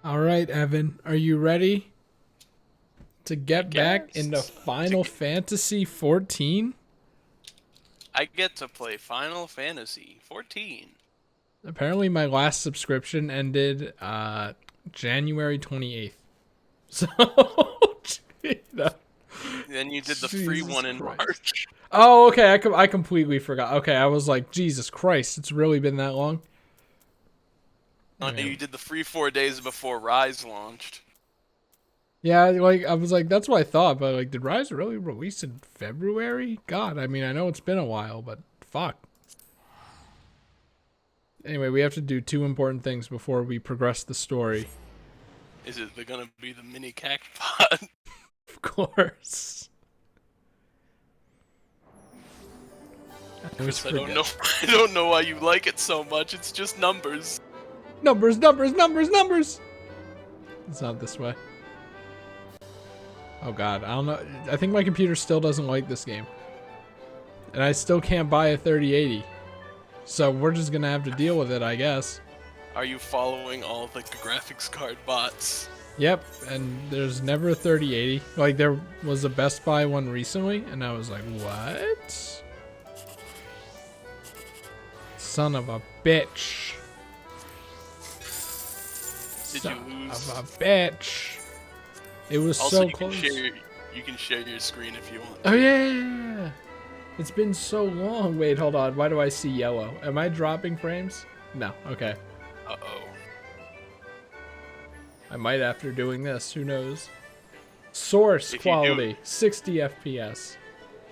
All right, Evan, are you ready to get back into Guess. Final Fantasy 14? I get to play Final Fantasy 14. Apparently, my last subscription ended January 28th. So, you know, Then you did the free Jesus one in Christ. March. Oh, okay. I completely forgot. Okay, I was like, Jesus Christ, it's really been that long. Anyway, You did the free 4 days before Rise launched. yeah, like I was like, that's what I thought, but like, did Rise really release in February? God, I mean, I know it's been a while, but fuck. Anyway, we have to do two important things before we progress the story. Is it gonna be the mini cactpot? Of course. I always Chris, I don't know. forget. I don't know why you like it so much. It's just numbers. Numbers, numbers, numbers, numbers! It's not this way. Oh god, I don't know. I think my computer still doesn't like this game. And I still can't buy a 3080. So we're just gonna have to deal with it, I guess. Are you following all the graphics card bots? Yep, and there's never a 3080. Like, there was a Best Buy one recently, and I was like, what? Son of a bitch. Did Son you lose? of a bitch. It was Also, so you can close. share your screen if you want. Oh, yeah. It's been so long. Wait, hold on. Why do I see yellow? Am I dropping frames? No. Okay. Uh-oh. I might after doing this. Who knows? Source If you do, quality, 60 FPS.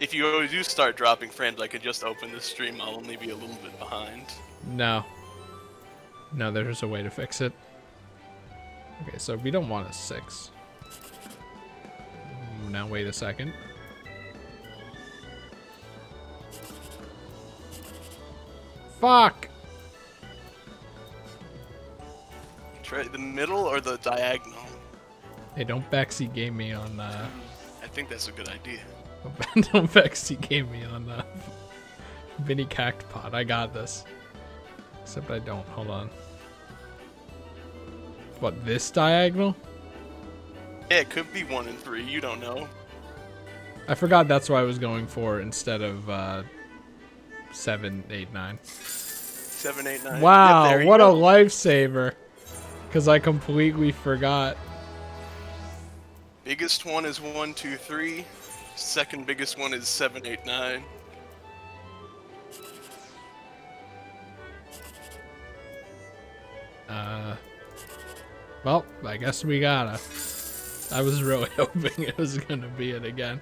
if you do start dropping frames, I could just open the stream. I'll only be a little bit behind. No. No, there's a way to fix it. Okay, so we don't want a 6. Now wait a second. Fuck! Try the middle or the diagonal? Hey, don't backseat game me on, I think that's a good idea. don't backseat game me on, Vinny Cactpot. I got this. Except I don't. Hold on. What, this diagonal? Yeah, it could be 1 and 3. You don't know. I forgot that's what I was going for instead of, 7, 8, 9. 7, 8, 9. Wow, Yep, what a go. lifesaver. Because I completely forgot. Biggest one is 1, 2, 3. Second biggest one is 7, 8, 9. Well, I guess we gotta. I was really hoping it was gonna be it again.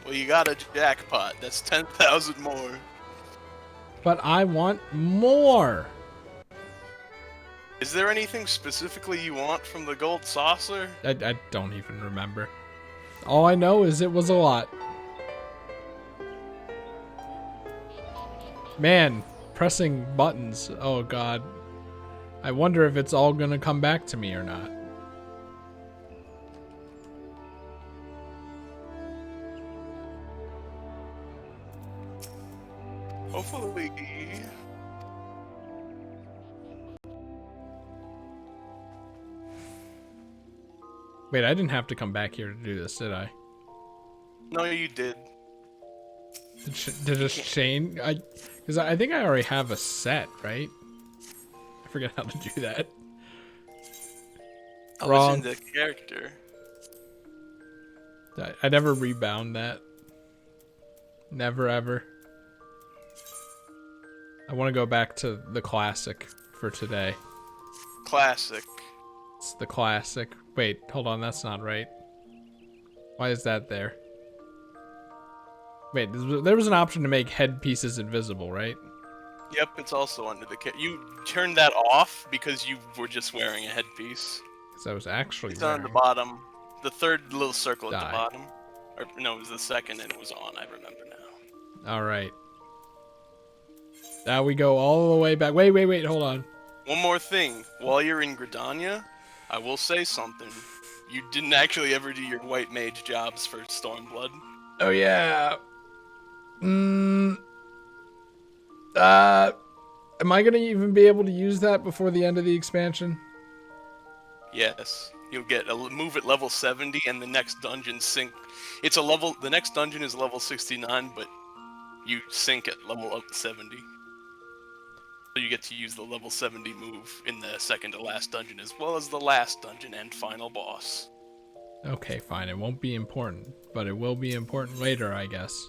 Well, you got a jackpot. That's 10,000 more. But I want more. Is there anything specifically you want from the gold saucer? I don't even remember. All I know is it was a lot. Man, pressing buttons. Oh god. I wonder if it's all gonna come back to me or not. Hopefully. Wait, I didn't have to come back here to do this, did I? No, you did. Did it change? Because I think I already have a set, right? I forget how to do that. I was Wrong. in the character. I never rebound that. Never ever. I want to go back to the classic for today. Classic. It's the classic. Wait, hold on, that's not right. Why is that there? Wait, there was an option to make headpieces invisible, right? Yep, it's also under the You turned that off because you were just wearing a headpiece. Because I was actually It's wearing... on the bottom. The third little circle at Die. the bottom. Or, no, it was the second and it was on. I remember now. Alright. Now we go all the way back. Wait, hold on. One more thing. While you're in Gridania, I will say something. You didn't actually ever do your white mage jobs for Stormblood. Oh, yeah. Am I gonna even be able to use that before the end of the expansion? Yes. You'll get a move at level 70, and the next dungeon sync. It's a level. The next dungeon is level 69, but you sync at level up to 70. So you get to use the level 70 move in the second to last dungeon, as well as the last dungeon and final boss. Okay, fine. It won't be important, but it will be important later, I guess.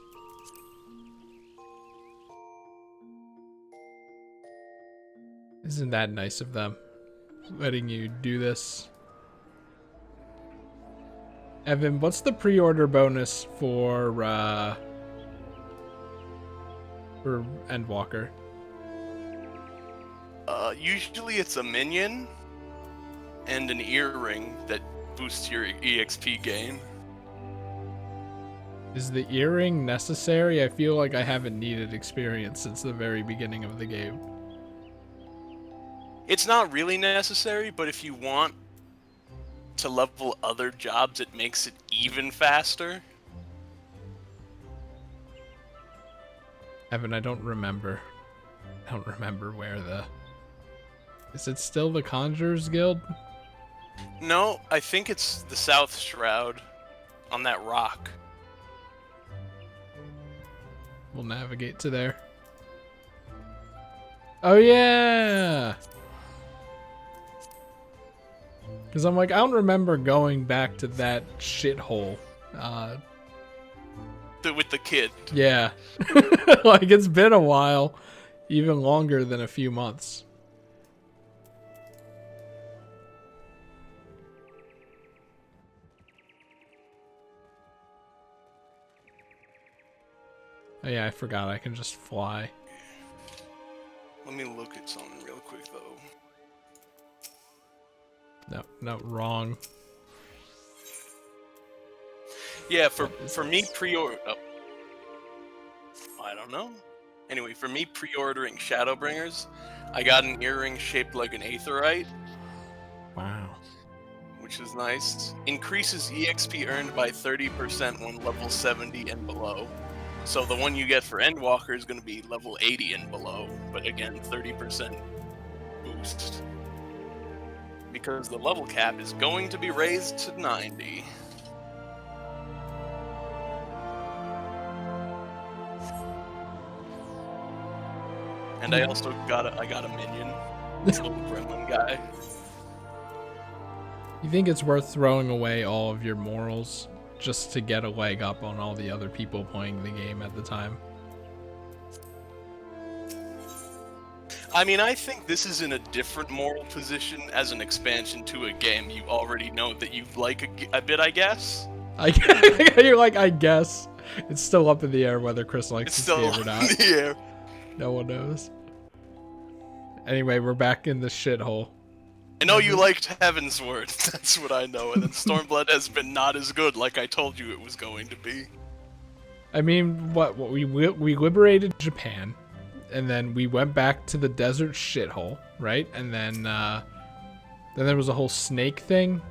Isn't that nice of them, letting you do this? Evan, what's the pre-order bonus for Endwalker? Usually it's a minion and an earring that boosts your EXP gain. Is the earring necessary? I feel like I haven't needed experience since the very beginning of the game. It's not really necessary, but if you want to level other jobs, it makes it even faster. Evan, I don't remember. I don't remember where the... Is it still the Conjurers Guild? No, I think it's the South Shroud on that rock. We'll navigate to there. Oh yeah! Because I'm like, I don't remember going back to that shithole. With the kid. Yeah. Like, it's been a while. Even longer than a few months. Oh yeah, I forgot I can just fly. Let me look at something real quick, though. No, wrong. Yeah, for me pre-order... Oh. I don't know. Anyway, for me pre-ordering Shadowbringers, I got an earring shaped like an Aetheryte. Wow. Which is nice. Increases EXP earned by 30% when level 70 and below. So the one you get for Endwalker is going to be level 80 and below, but again, 30% boost. Because the level cap is going to be raised to 90. And I also got a minion. This little gremlin guy. You think it's worth throwing away all of your morals just to get a leg up on all the other people playing the game at the time? I mean, I think this is in a different moral position as an expansion to a game you already know that you like a bit, I guess. You're like, I guess. It's still up in the air whether Chris likes this game or not. Yeah. No one knows. Anyway, we're back in the shithole. I know you liked Heavensward, that's what I know, and then Stormblood has been not as good like I told you it was going to be. I mean, we liberated Japan, and then we went back to the desert shithole, right? And then there was a whole snake thing.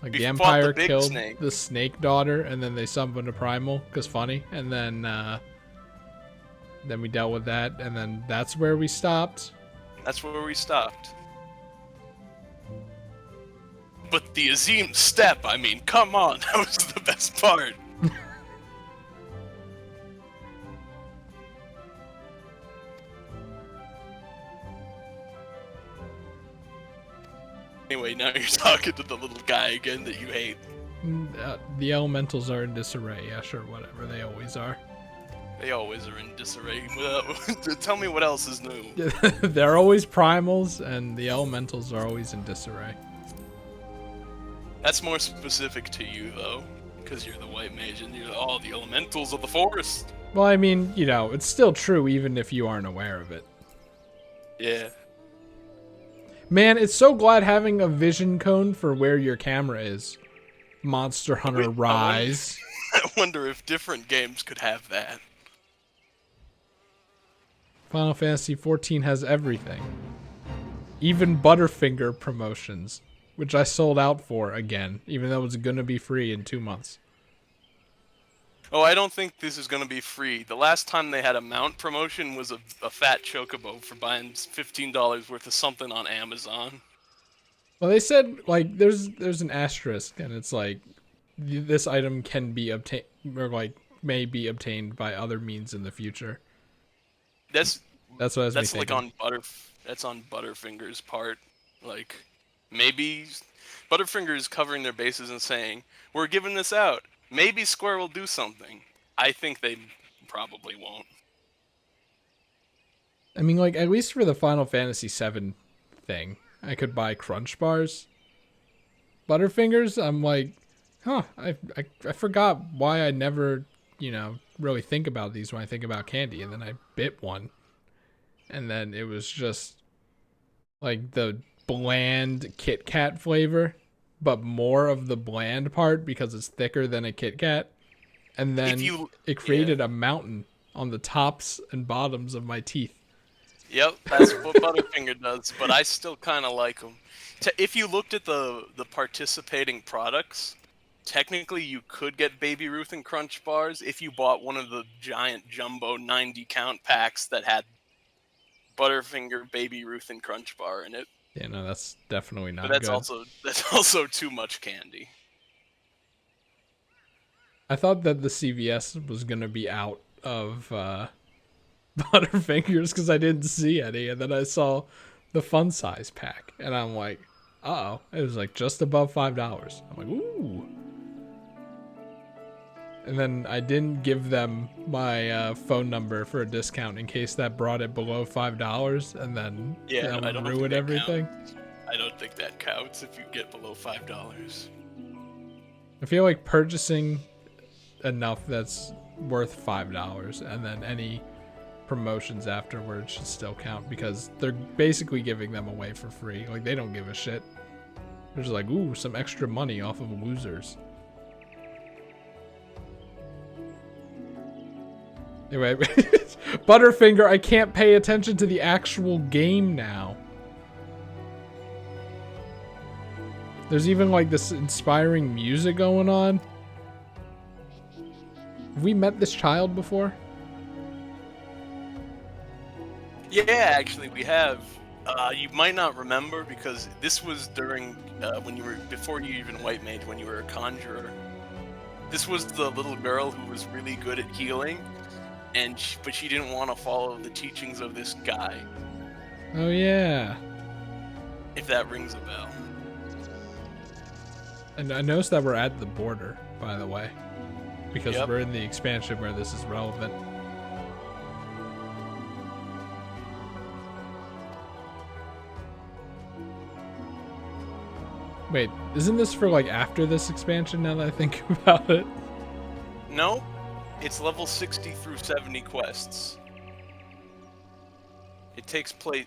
Like We the fought the Empire big killed snake. the snake daughter, and then they summoned a primal, cause funny. And then we dealt with that, and then that's where we stopped. That's where we stopped. But the Azim step, I mean, come on, that was the best part. Anyway, now you're talking to the little guy again that you hate. The elementals are in disarray. Yeah, sure, whatever. They always are. They always are in disarray. Tell me what else is new. They're always primals, and the elementals are always in disarray. That's more specific to you, though, because you're the white mage and you're all the elementals of the forest. Well, I mean, you know, it's still true even if you aren't aware of it. Yeah. Man, it's so glad having a vision cone for where your camera is. Monster Hunter Rise. I wonder if different games could have that. Final Fantasy XIV has everything. Even Butterfinger promotions, which I sold out for again, even though it's going to be free in 2 months. Oh, I don't think this is gonna be free. The last time they had a mount promotion was a fat chocobo for buying $15 worth of something on Amazon. Well, they said like there's an asterisk, and it's like this item can be obtained or like may be obtained by other means in the future. That's That's what has me that's like thinking. that's on Butterfinger's part. Like maybe Butterfinger's covering their bases and saying, "We're giving this out. Maybe Square will do something." I think they probably won't. I mean, like at least for the Final Fantasy VII thing, I could buy Crunch bars. Butterfingers, I'm like, huh? I forgot why I never, really think about these when I think about candy, and then I bit one, and then it was just like the bland Kit Kat flavor, but more of the bland part because it's thicker than a Kit Kat. And If then you it Yeah. created a mountain on the tops and bottoms of my teeth. Yep, that's what Butterfinger does, but I still kind of like them. If you looked at the participating products, technically you could get Baby Ruth and Crunch bars if you bought one of the giant jumbo 90 count packs that had Butterfinger, Baby Ruth, and Crunch bar in it. Yeah, no, that's definitely But not that's good. also that's also too much candy. I thought that the CVS was gonna be out of Butterfingers because I didn't see any, and then I saw the fun size pack, and I'm like, uh oh, it was like just above $5. I'm like, ooh. And then I didn't give them my phone number for a discount in case that brought it below $5, and then Yeah, that I would don't think ruin that everything. counts. I don't think that counts if you get below $5. I feel like purchasing enough that's worth $5, and then any promotions afterwards should still count because they're basically giving them away for free. Like they don't give a shit. They're just like, ooh, some extra money off of losers. Anyway, Butterfinger, I can't pay attention to the actual game now. There's even like this inspiring music going on. Have we met this child before? Yeah, actually, we have. You might not remember because this was during when you were before you even white mage when you were a conjurer. This was the little girl who was really good at healing, but she didn't want to follow the teachings of this guy. Oh yeah. If that rings a bell. And I noticed that we're at the border, by the way, because Yep. we're in the expansion where this is relevant. Wait, isn't this for like after this expansion now that I think about it? No, it's level 60 through 70 quests. It takes place.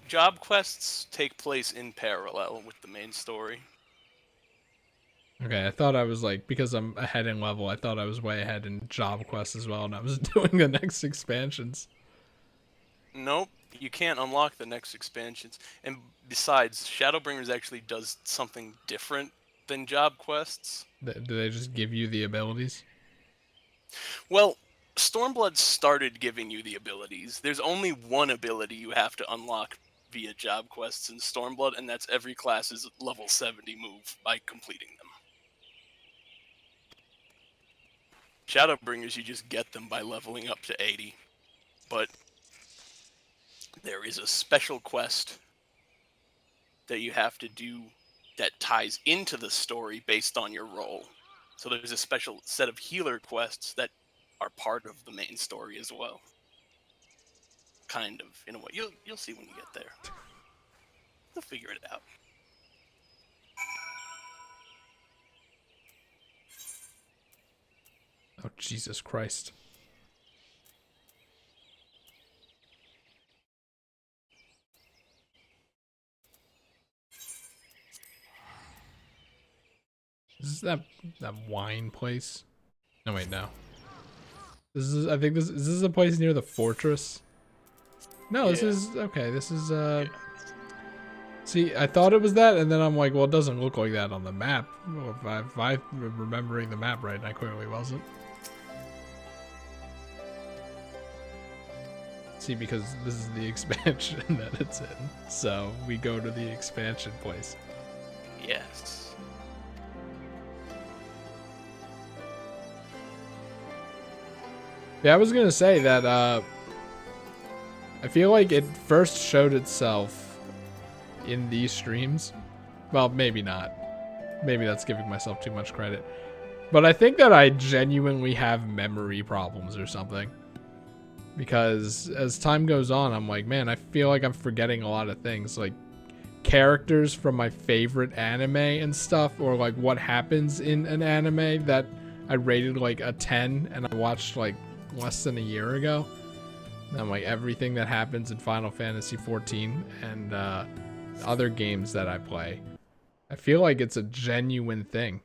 Job quests take place in parallel with the main story. Okay, I thought I was like, because I'm ahead in level, I thought I was way ahead in job quests as well, and I was doing the next expansions. Nope, you can't unlock the next expansions. And besides, Shadowbringers actually does something different than job quests. Do they just give you the abilities? Well, Stormblood started giving you the abilities. There's only one ability you have to unlock via job quests in Stormblood, and that's every class's level 70 move by completing them. Shadowbringers, you just get them by leveling up to 80. But there is a special quest that you have to do that ties into the story based on your role. So there's a special set of healer quests that are part of the main story as well. Kind of, in a way. You'll see when you get there. You'll figure it out. Oh, Jesus Christ. Is this that wine place? No, wait, no. I think this is a place near the fortress? No, this Yeah. is, okay, this is, see, I thought it was that, and then I'm like, well, it doesn't look like that on the map. Well, if I'm remembering the map right, and I clearly wasn't. See, because this is the expansion that it's in. So we go to the expansion place. Yes. Yeah, I was gonna say that I feel like it first showed itself in these streams. Well, maybe not. Maybe that's giving myself too much credit. But I think that I genuinely have memory problems or something. Because as time goes on, I'm like, man, I feel like I'm forgetting a lot of things. Like characters from my favorite anime and stuff, or like what happens in an anime that I rated like a 10 and I watched like less than a year ago. And I'm like, everything that happens in Final Fantasy 14 and other games that I play, I feel like it's a genuine thing.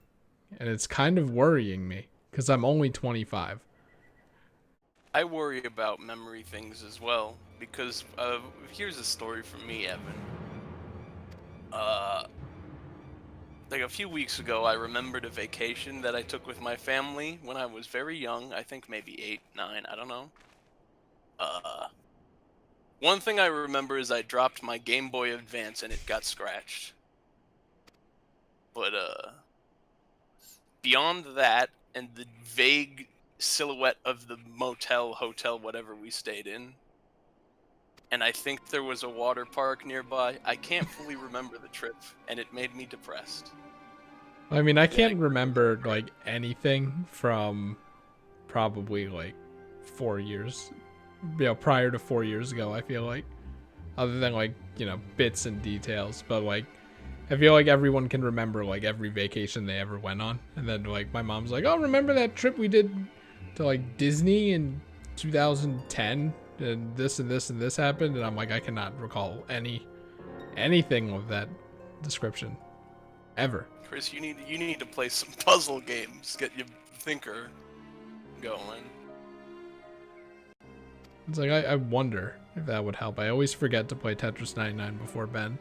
And it's kind of worrying me because I'm only 25. I worry about memory things as well, because here's a story from me, Evan. Like a few weeks ago, I remembered a vacation that I took with my family when I was very young. I think maybe 8, 9, I don't know. One thing I remember is I dropped my Game Boy Advance and it got scratched. But beyond that, and the vague silhouette of the motel, hotel, whatever we stayed in, and I think there was a water park nearby, I can't fully remember the trip, and it made me depressed. I mean, I can't remember like anything from probably like 4 years, prior to 4 years ago, I feel like, other than like, bits and details. But like, I feel like everyone can remember like every vacation they ever went on. And then like my mom's like, oh, remember that trip we did to like Disney in 2010 and this and this and this happened? And I'm like, I cannot recall anything of that description ever. Chris, you need to play some puzzle games. Get your thinker going. It's like I wonder if that would help. I always forget to play Tetris 99 before Ben.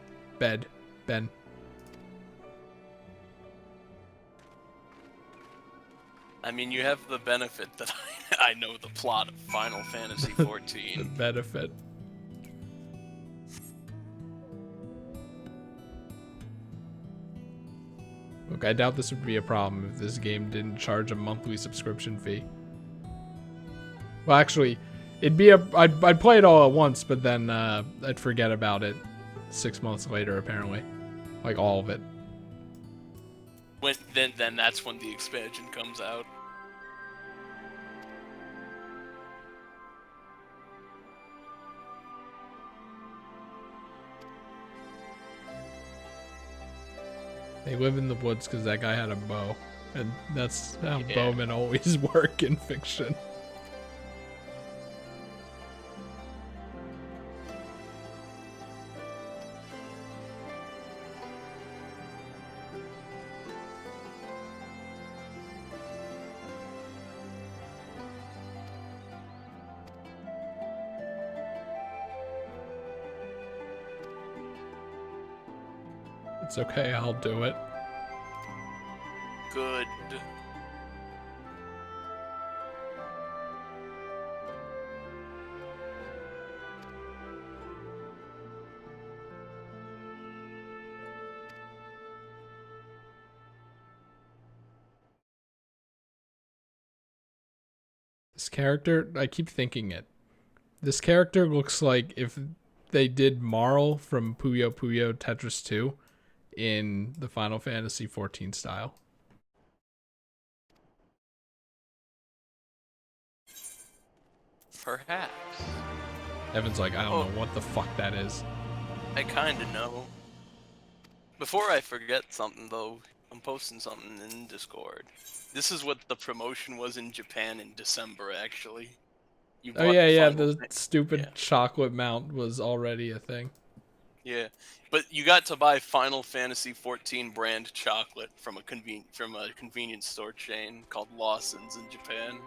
I mean, you have the benefit that I know the plot of Final Fantasy The 14. benefit. Look, I doubt this would be a problem if this game didn't charge a monthly subscription fee. Well, actually, it'd be I'd play it all at once, but then I'd forget about it 6 months later, apparently. Like all of it. Then that's when the expansion comes out. They live in the woods because that guy had a bow. And that's how bowmen always work in fiction. It's okay, I'll do it. Good. This character, I keep thinking it. This character looks like if they did Marl from Puyo Puyo Tetris 2 in the Final Fantasy 14 style. Perhaps. Evan's like, I don't know what the fuck that is. I kinda know. Before I forget something though, I'm posting something in Discord. This is what the promotion was in Japan in December, actually. You Oh bought yeah, Final the stupid chocolate mount was already a thing. Yeah, but you got to buy Final Fantasy 14 brand chocolate from a convenience store chain called Lawson's in Japan.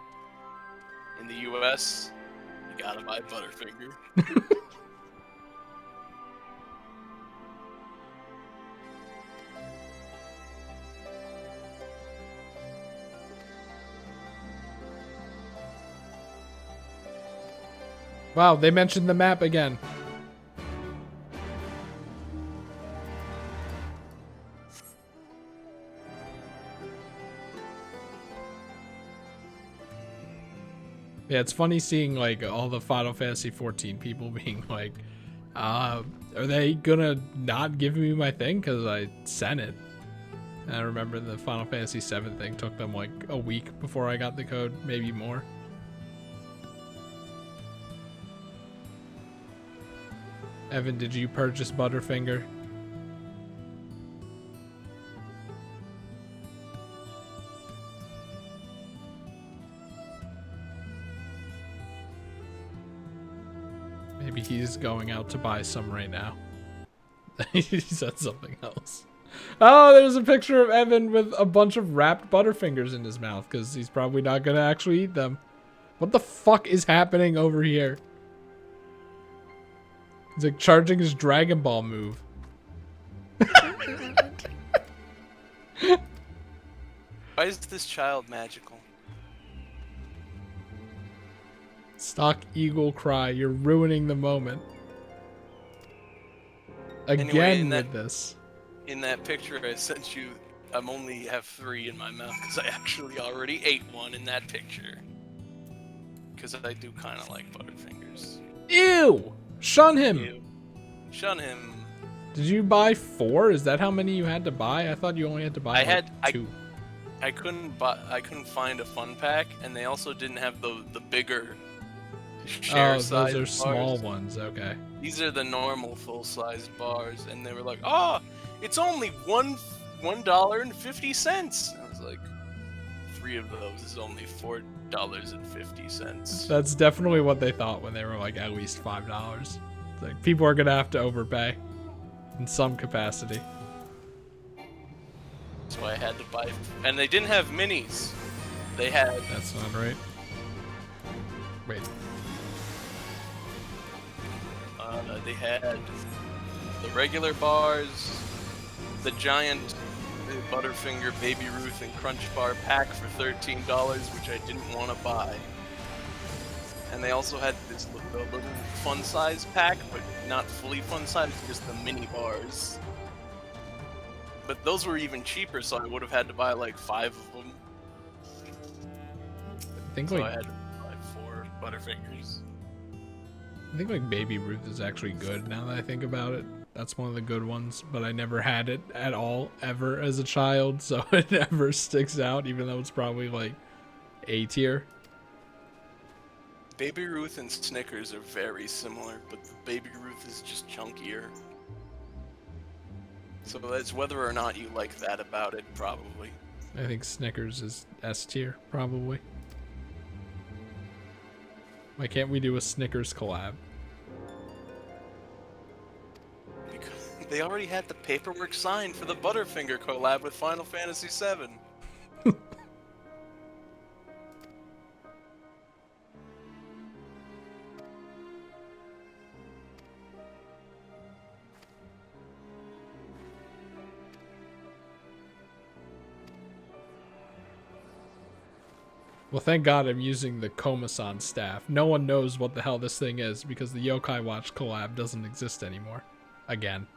In the US, you gotta buy Butterfinger. Wow, they mentioned the map again. Yeah, it's funny seeing like all the Final Fantasy 14 people being like, are they gonna not give me my thing because I sent it? And I remember the Final Fantasy 7 thing took them like a week before I got the code, maybe more. Evan, did you purchase Butterfinger? Maybe he's going out to buy some right now. He said something else. Oh, there's a picture of Evan with a bunch of wrapped Butterfingers in his mouth because he's probably not going to actually eat them. What the fuck is happening over here? He's like charging his Dragon Ball move. Why is this child magical? Stock Eagle Cry, you're ruining the moment. Again Anyway, with this. In that picture I sent you, I'm only have 3 in my mouth because I actually already ate one in that picture. Because I do kind of like Butterfingers. Ew! Shun him! Ew. Shun him. Did you buy 4? Is that how many you had to buy? I thought you only had to buy like 2. I couldn't find a fun pack, and they also didn't have the bigger share size. Those are small bars. ones. Okay. These are the normal full-sized bars, and they were like, "Oh, it's only $1.50." I was like, 3 of those is only $4.50. That's definitely what they thought when they were like at least $5. It's like people are gonna have to overpay in some capacity. So I had to buy, and they didn't have minis. They had. That's not right. Wait. They had the regular bars, the giant Butterfinger, Baby Ruth, and Crunch Bar pack for $13, which I didn't want to buy. And they also had this little fun size pack, but not fully fun size, just the mini bars. But those were even cheaper, so I would have had to buy like 5 of them. I think So like I had to buy 4 Butterfingers. I think like Baby Ruth is actually good now that I think about it. That's one of the good ones, but I never had it at all ever as a child, so it never sticks out, even though it's probably like A tier. Baby Ruth and Snickers are very similar, but the Baby Ruth is just chunkier. So that's whether or not you like that about it, probably. I think Snickers is S tier, probably. Why can't we do a Snickers collab? Because they already had the paperwork signed for the Butterfinger collab with Final Fantasy VII. Well, thank God I'm using the Komasan staff. No one knows what the hell this thing is because the Yokai Watch collab doesn't exist anymore. Again.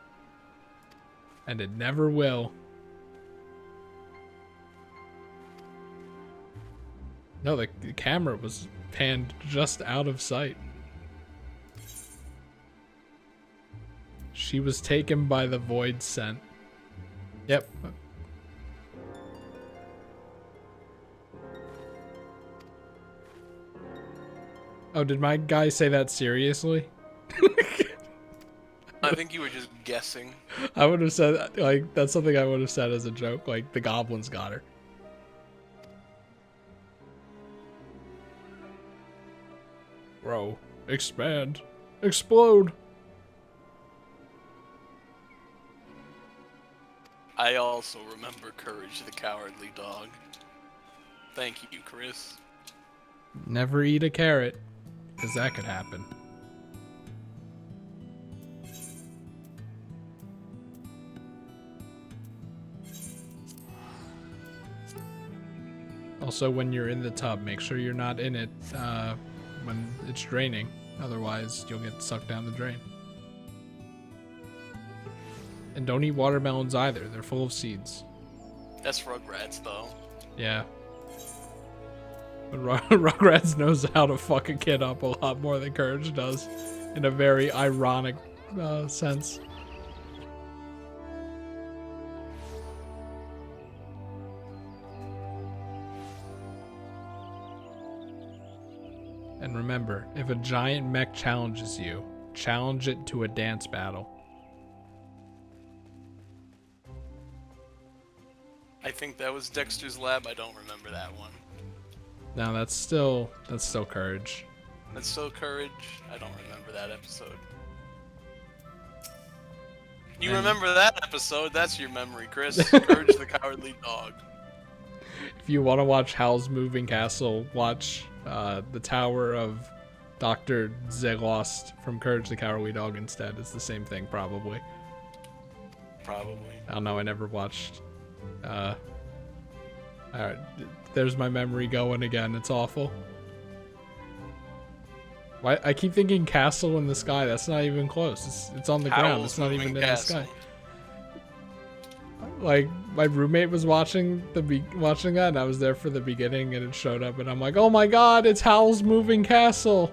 And it never will. No, the camera was panned just out of sight. She was taken by the void scent. Yep. Oh, did my guy say that seriously? I think you were just guessing. I would have said, like, that's something I would have said as a joke. Like, the goblins got her. Bro, expand. Explode. I also remember Courage the Cowardly Dog. Thank you, Chris. Never eat a carrot, because that could happen. Also, when you're in the tub, make sure you're not in it when it's draining. Otherwise, you'll get sucked down the drain. And don't eat watermelons either. They're full of seeds. That's Rugrats, though. Yeah. But Rugrats knows how to fuck a kid up a lot more than Courage does. In a very ironic sense. And remember, if a giant mech challenges you, challenge it to a dance battle. I think that was Dexter's Lab. I don't remember that one. No, that's still Courage. That's so Courage. I don't remember that episode. You remember that episode? That's your memory, Chris. Courage the Cowardly Dog. If you want to watch Howl's Moving Castle, watch the Tower of Dr. Zelost from Courage the Cowardly Dog instead. It's the same thing, probably. Probably. I don't know, I never watched. Alright, there's my memory going again. It's awful. Why I keep thinking castle in the sky. That's not even close. It's on the ground. It's not even in the sky. Like, my roommate was watching that, and I was there for the beginning, and it showed up, and I'm like, oh my god, it's Howl's Moving Castle.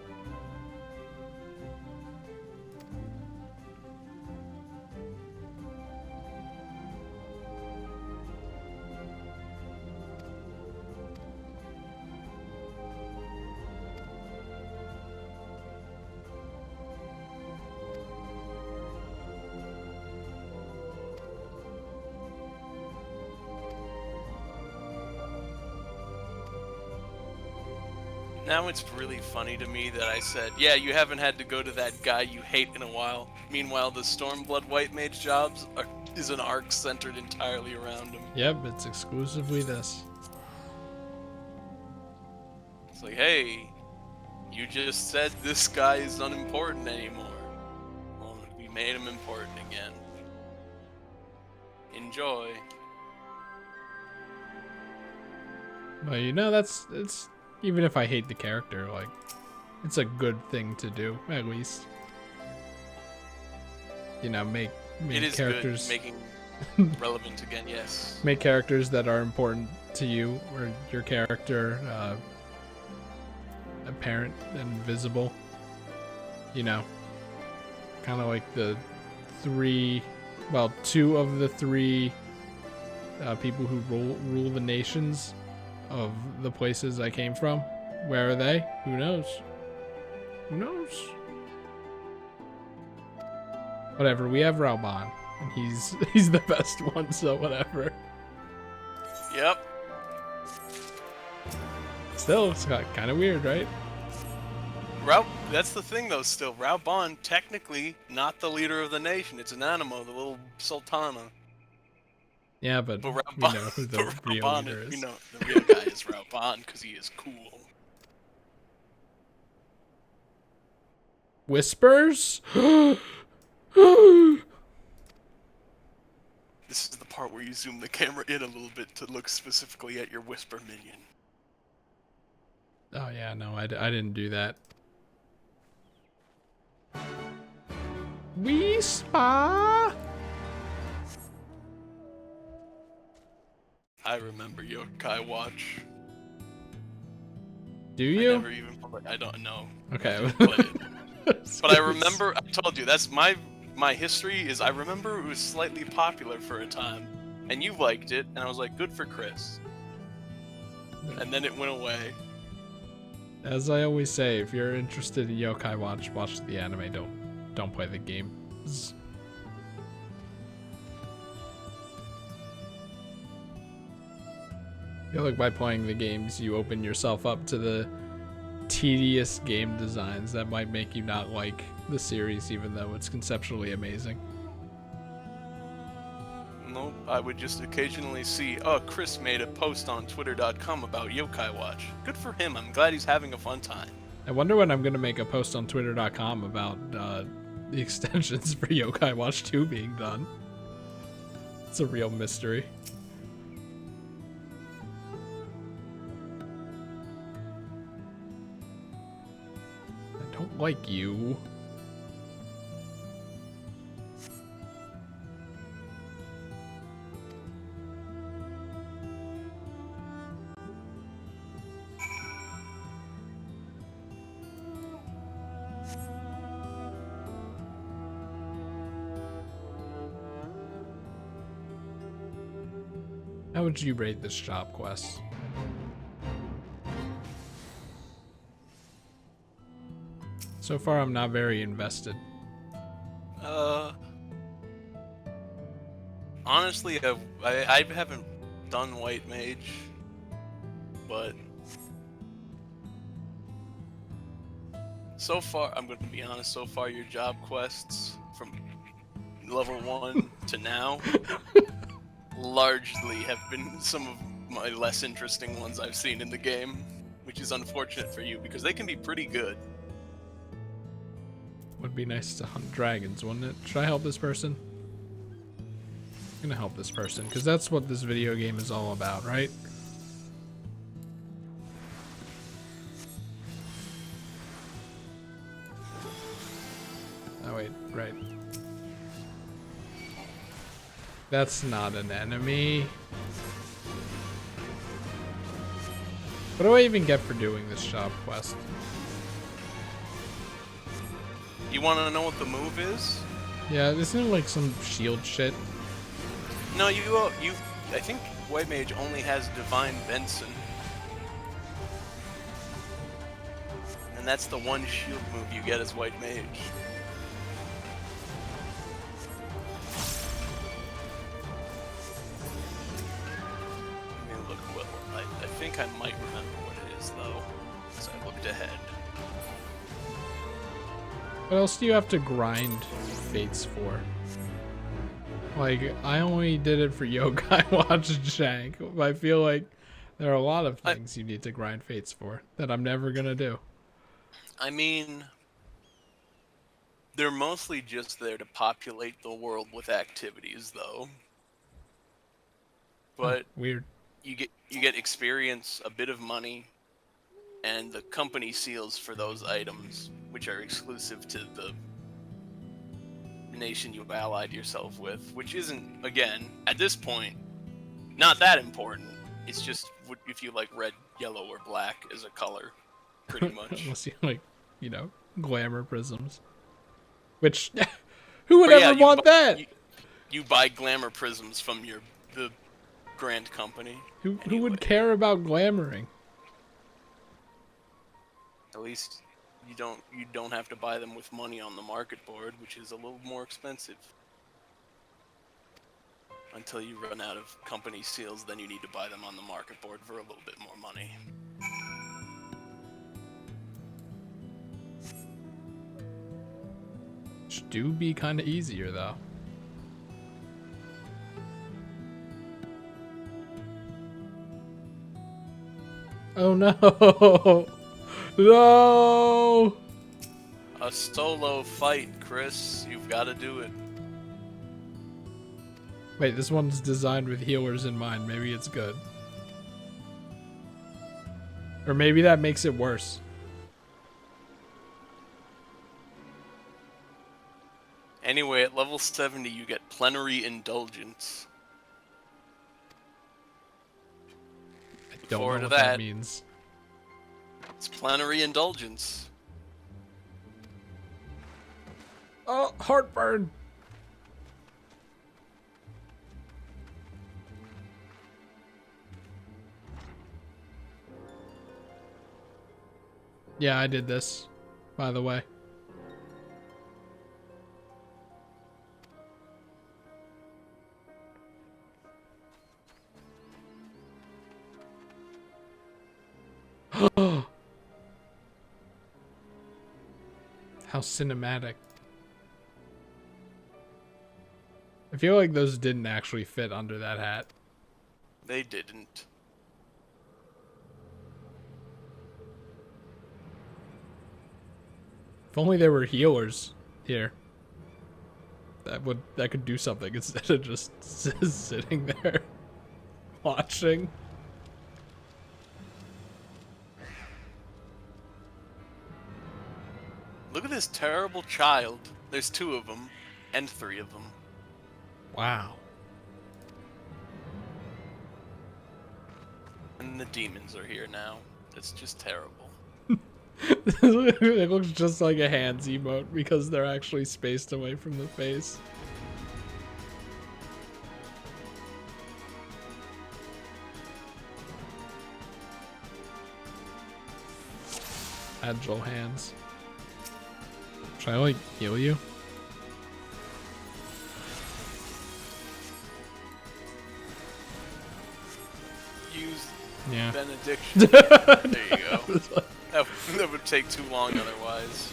Now it's really funny to me that I said, yeah, you haven't had to go to that guy you hate in a while. Meanwhile, the Stormblood White Mage jobs is an arc centered entirely around him. Yep, it's exclusively this. It's like, hey, you just said this guy is unimportant anymore. Well, we made him important again. Enjoy. Well, you know, it's even if I hate the character, like, it's a good thing to do, at least. You know, make it is characters good making relevant again, yes. Make characters that are important to you, or your character apparent and visible. You know, kind of like the two of the three people who rule the nations of the places I came from. Where are they? Who knows? Who knows? Whatever, we have Raoban, and he's the best one, so whatever. Yep. Still, it's kind of weird, right? That's the thing, though, still. Raoban, technically, not the leader of the nation. It's Ananimo, the little sultana. Yeah, but we know who the real leader is. We know the real guy is Raoban, because he is cool. Whispers? This is the part where you zoom the camera in a little bit to look specifically at your Whisper minion. Oh yeah, no, I didn't do that. Whisper? I remember Yokai Watch. Do you? I don't know. Okay. But I remember, I told you, that's my history is I remember it was slightly popular for a time. And you liked it, and I was like, good for Chris. And then it went away. As I always say, if you're interested in Yokai Watch, watch the anime, don't play the game. I feel like by playing the games, you open yourself up to the tedious game designs that might make you not like the series, even though it's conceptually amazing. Nope, I would just occasionally see, oh, Chris made a post on twitter.com about Yokai Watch. Good for him, I'm glad he's having a fun time. I wonder when I'm going to make a post on twitter.com about the extensions for Yokai Watch 2 being done. It's a real mystery. I don't like you. How would you rate this job quest? So far, I'm not very invested. Honestly, I haven't done White Mage, but so far, I'm going to be honest, so far your job quests from level 1 to now largely have been some of my less interesting ones I've seen in the game, which is unfortunate for you because they can be pretty good. Would be nice to hunt dragons, wouldn't it? Should I help this person? I'm gonna help this person, because that's what this video game is all about, right? Oh wait, right. That's not an enemy. What do I even get for doing this job quest? You want to know what the move is? Yeah, isn't it like some shield shit? No, I think White Mage only has Divine Benson. And that's the one shield move you get as White Mage. Let me look what I think I might remember what it is though, because I looked ahead. What else do you have to grind fates for? Like, I only did it for Yokai Watch and Shank. I feel like there are a lot of things you need to grind fates for that I'm never gonna do. I mean, they're mostly just there to populate the world with activities, though. But weird. You get experience, a bit of money, and the company seals for those items, which are exclusive to the nation you've allied yourself with, which isn't, again, at this point, not that important. It's just if you like red, yellow, or black as a color, pretty much. Unless you like, you know, glamour prisms. Which, who would ever want that? You buy glamour prisms from the Grand Company. Who would care about glamoring? At least you don't have to buy them with money on the market board, which is a little more expensive. Until you run out of company seals, then you need to buy them on the market board for a little bit more money. Which do be kind of easier, though. Oh no! No! A solo fight, Chris. You've got to do it. Wait, this one's designed with healers in mind. Maybe it's good. Or maybe that makes it worse. Anyway, at level 70, you get Plenary Indulgence. I don't know what that means. It's Plenary Indulgence. Oh, heartburn! Yeah, I did this, by the way. How cinematic. I feel like those didn't actually fit under that hat. They didn't. If only there were healers here. That could do something instead of just sitting there watching. Look at this terrible child. There's 2 of them, and 3 of them. Wow. And the demons are here now. It's just terrible. It looks just like a hands emote because they're actually spaced away from the face. Agile hands. Should I like heal you? Use Yeah. benediction. There you go. That would take too long otherwise.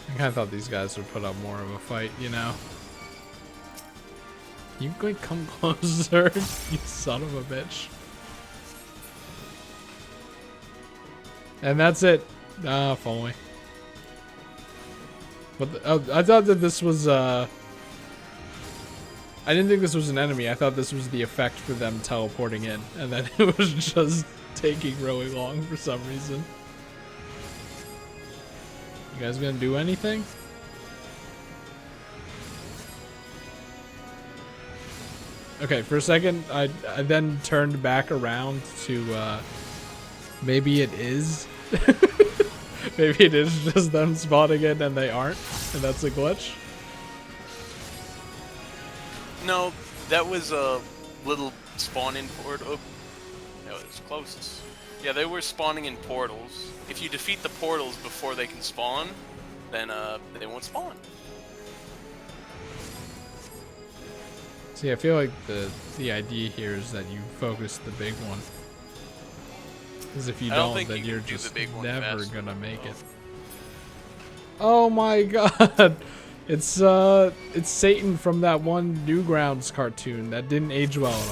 I kind of thought these guys would put up more of a fight, you know? You can come closer, you son of a bitch. And that's it. Ah, follow me. But I thought that this was I didn't think this was an enemy. I thought this was the effect for them teleporting in, and then it was just taking really long for some reason. You guys gonna do anything? Okay, for a second, I then turned back around to maybe it is. Maybe it is just them spawning in and they aren't, and that's a glitch. No, that was a little spawn-in portal. That was close. Yeah, they were spawning in portals. If you defeat the portals before they can spawn, then they won't spawn. See, I feel like the idea here is that you focus the big one. Because if you don't, then you're just never gonna make it. Oh my god! It's Satan from that one Newgrounds cartoon that didn't age well at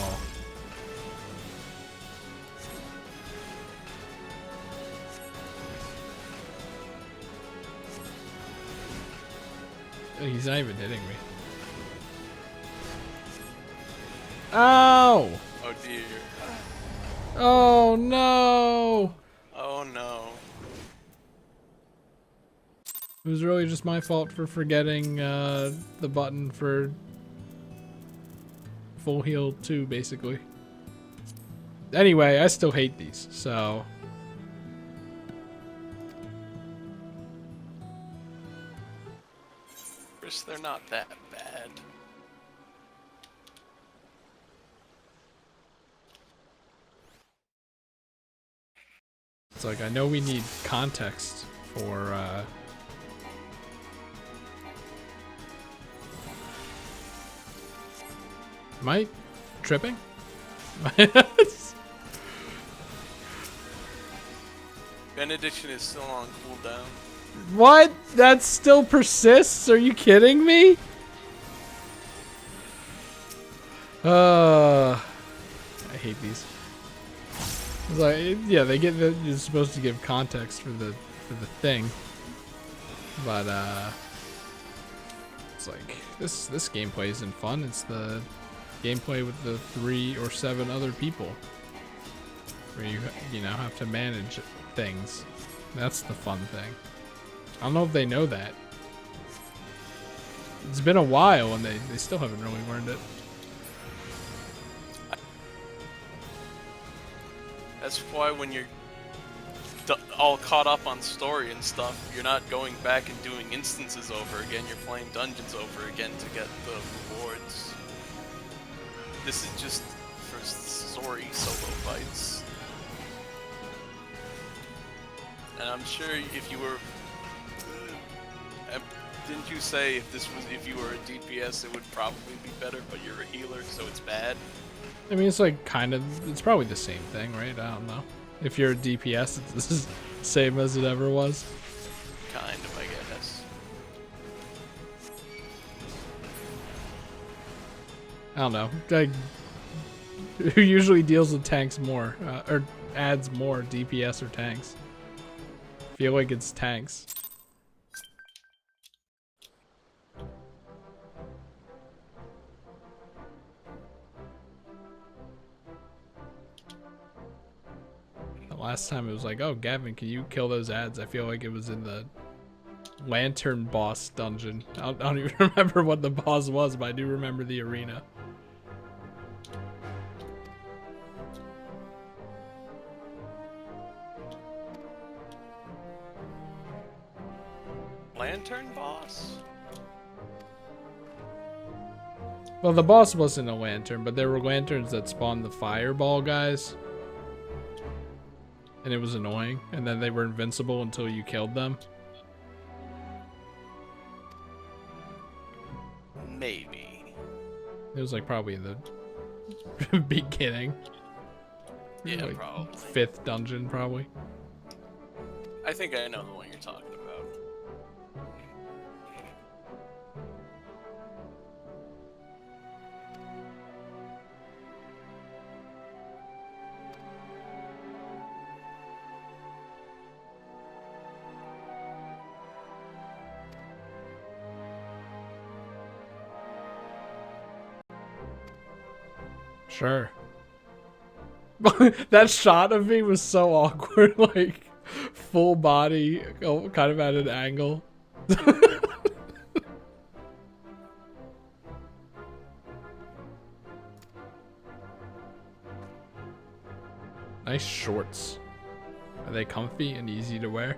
all. He's not even hitting me. Ow! Oh dear. Oh no! Oh no. It was really just my fault for forgetting the button for full heal 2, basically. Anyway, I still hate these, so... First, they're not that bad. It's like, I know we need context for, Am I tripping? Benediction is still on cooldown. What? That still persists? Are you kidding me? I hate these. It's like, yeah, they get the, you're supposed to give context for the thing, but it's like this gameplay isn't fun. It's the gameplay with the 3 or 7 other people, where you know have to manage things. That's the fun thing. I don't know if they know that. It's been a while and they still haven't really learned it. That's why when you're all caught up on story and stuff, you're not going back and doing instances over again, you're playing dungeons over again to get the rewards. This is just for story solo fights. And I'm sure if you were... didn't you say if you were a DPS it would probably be better, but you're a healer, so it's bad? I mean, it's like it's probably the same thing, right? I don't know. If you're a DPS, it's the same as it ever was. Kind of, I guess. I don't know. Like, who usually deals with tanks more, or adds more DPS or tanks? I feel like it's tanks. last time it was like, oh, Gavin, can you kill those ads? I feel like it was in the lantern boss dungeon. I don't even remember what the boss was, but I do remember the arena. Lantern boss? Well, the boss wasn't a lantern, but there were lanterns that spawned the fireball guys. And it was annoying. And then they were invincible until you killed them. Maybe. It was like probably in the beginning. Yeah, like probably. 5th dungeon, probably. I think I know the one you're talking about. Sure. That shot of me was so awkward, like full body, kind of at an angle. Nice shorts. Are they comfy and easy to wear?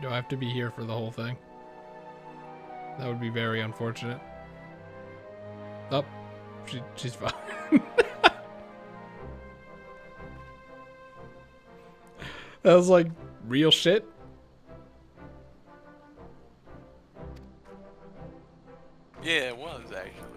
Do I have to be here for the whole thing? That would be very unfortunate. Oh, she's fine. That was like real shit. Yeah, it was actually.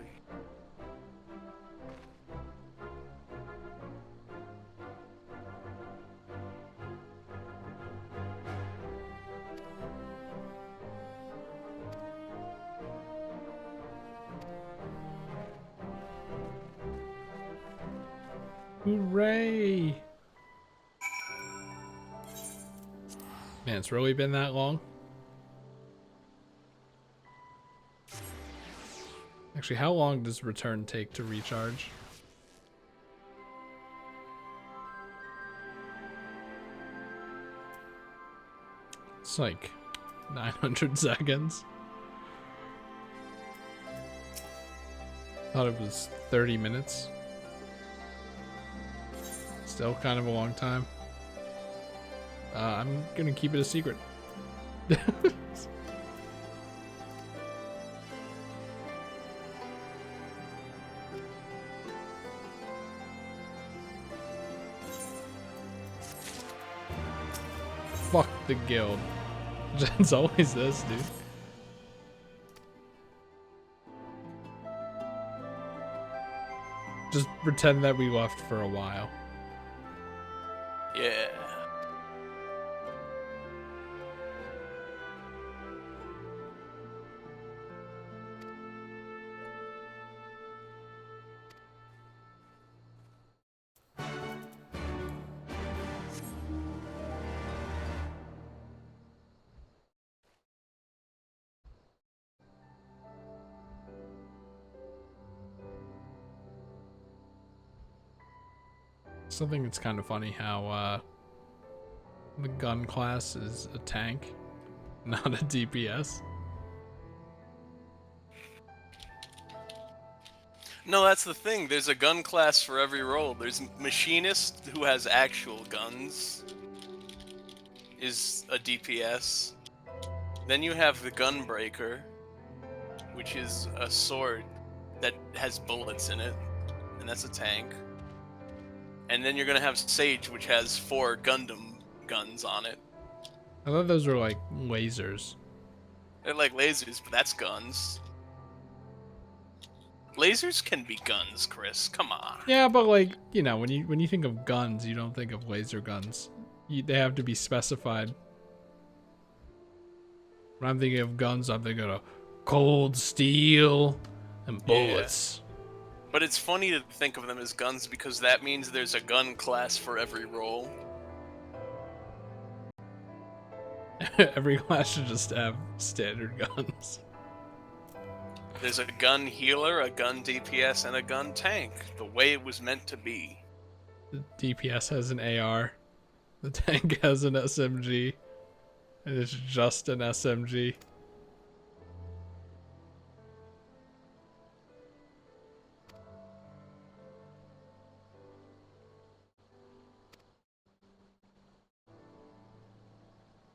Hooray! Man, it's really been that long? Actually, how long does return take to recharge? It's like 900 seconds. Thought it was 30 minutes. Still kind of a long time. I'm gonna keep it a secret. Fuck the guild. It's always this, dude. Just pretend that we left for a while. Yeah. Something that's kind of funny how the gun class is a tank, not a DPS. No, that's the thing. There's a gun class for every role. There's machinist who has actual guns, is a DPS. Then you have the gunbreaker, which is a sword that has bullets in it, and that's a tank. And then you're gonna have Sage, which has 4 Gundam guns on it. I thought those were like lasers. They're like lasers, but that's guns. Lasers can be guns, Chris. Come on. Yeah, but like, you know, when you think of guns, you don't think of laser guns. They have to be specified. When I'm thinking of guns, I'm thinking of cold steel and bullets. But it's funny to think of them as guns because that means there's a gun class for every role. Every class should just have standard guns. There's a gun healer, a gun DPS, and a gun tank. The way it was meant to be. The DPS has an AR. The tank has an SMG. And it's just an SMG.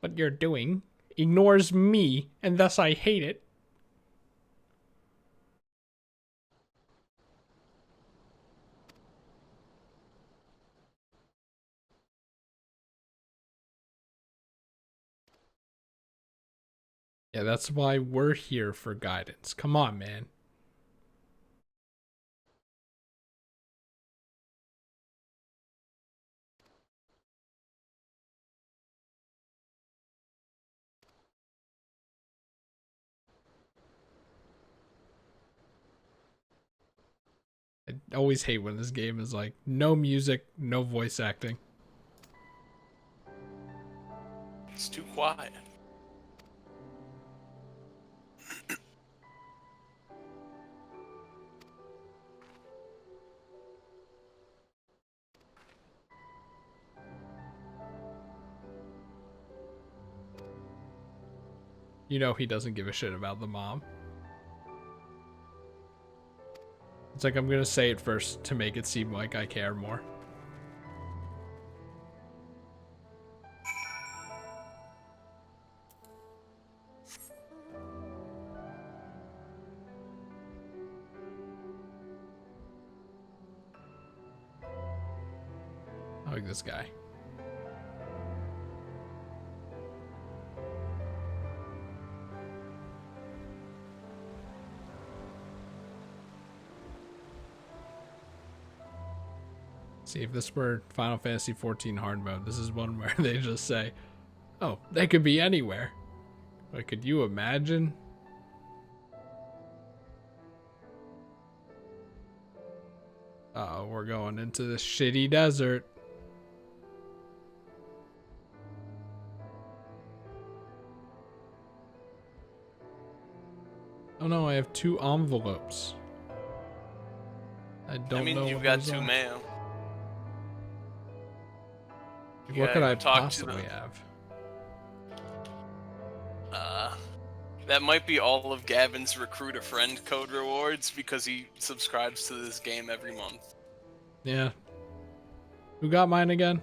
What you're doing ignores me, and thus I hate it. Yeah, that's why we're here for guidance. Come on, man. I always hate when this game is like, no music, no voice acting. It's too quiet. You know he doesn't give a shit about the mom. It's like, I'm gonna say it first to make it seem like I care more. I like this guy. See, if this were Final Fantasy XIV hard mode, this is one where they just say, oh, they could be anywhere. But could you imagine? Uh-oh, we're going into the shitty desert. Oh no, I have 2 envelopes. I don't know. You've what got those 2 are. mail. What could I talk to possibly them. have? That might be all of Gavin's Recruit a Friend code rewards because he subscribes to this game every month. Yeah. Who got mine again?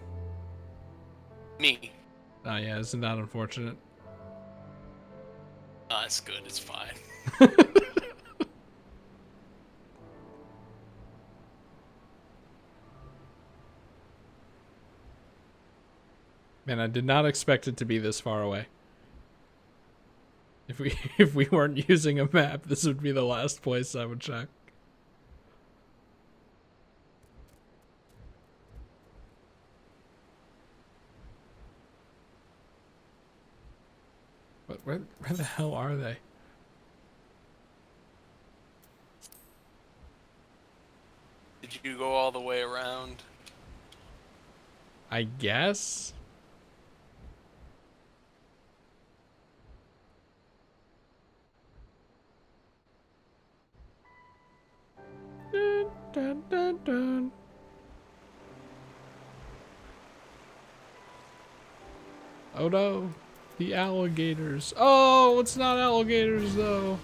Me. Oh yeah, isn't that unfortunate? It's good, it's fine. Man, I did not expect it to be this far away. If we weren't using a map, this would be the last place I would check. But where the hell are they? Did you go all the way around? I guess? Dun, dun, dun, dun. Oh no, the alligators. Oh, it's not alligators though.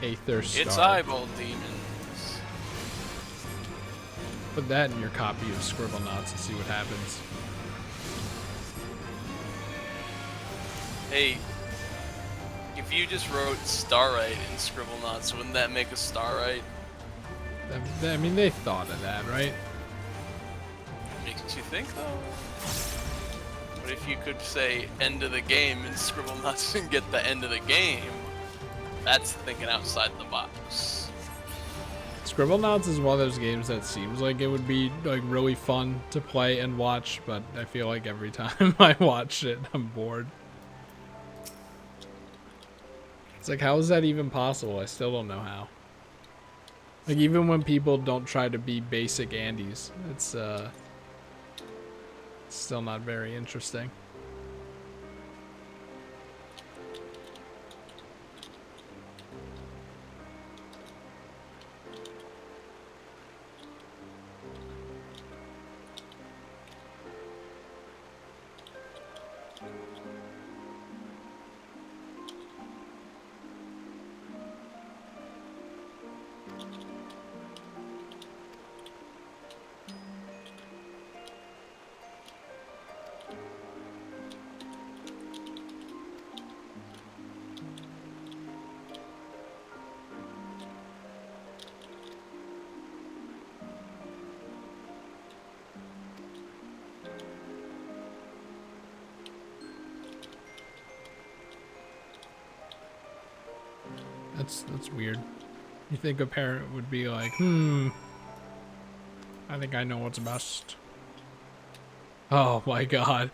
Aether Star. It's eyeball demons. Put that in your copy of Scribblenauts and see what happens. Hey, if you just wrote Starite in Scribblenauts, wouldn't that make a Starite? I mean, they thought of that, right? Makes you think, though. But if you could say end of the game and Scribblenauts and get the end of the game, that's thinking outside the box. Scribblenauts is one of those games that seems like it would be like really fun to play and watch, but I feel like every time I watch it, I'm bored. It's like, how is that even possible? I still don't know how. Like, even when people don't try to be basic Andys, it's still not very interesting. That's weird. You think a parent would be like, I think I know what's best. Oh my god.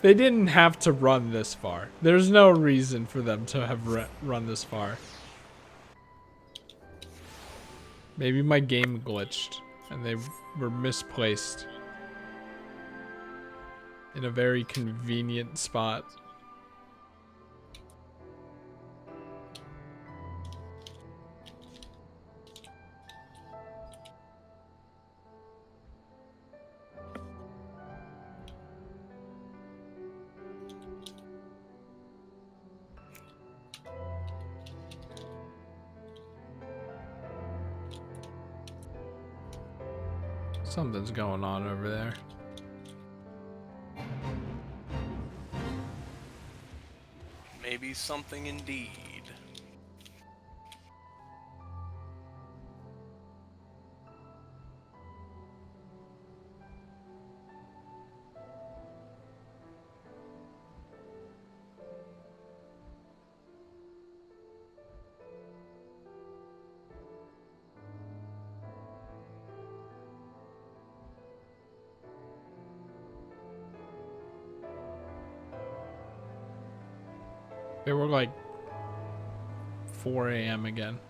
They didn't have to run this far. There's no reason for them to have run this far. Maybe my game glitched and they were misplaced in a very convenient spot. Something's going on over there. Maybe something indeed. They were like 4 a.m. again.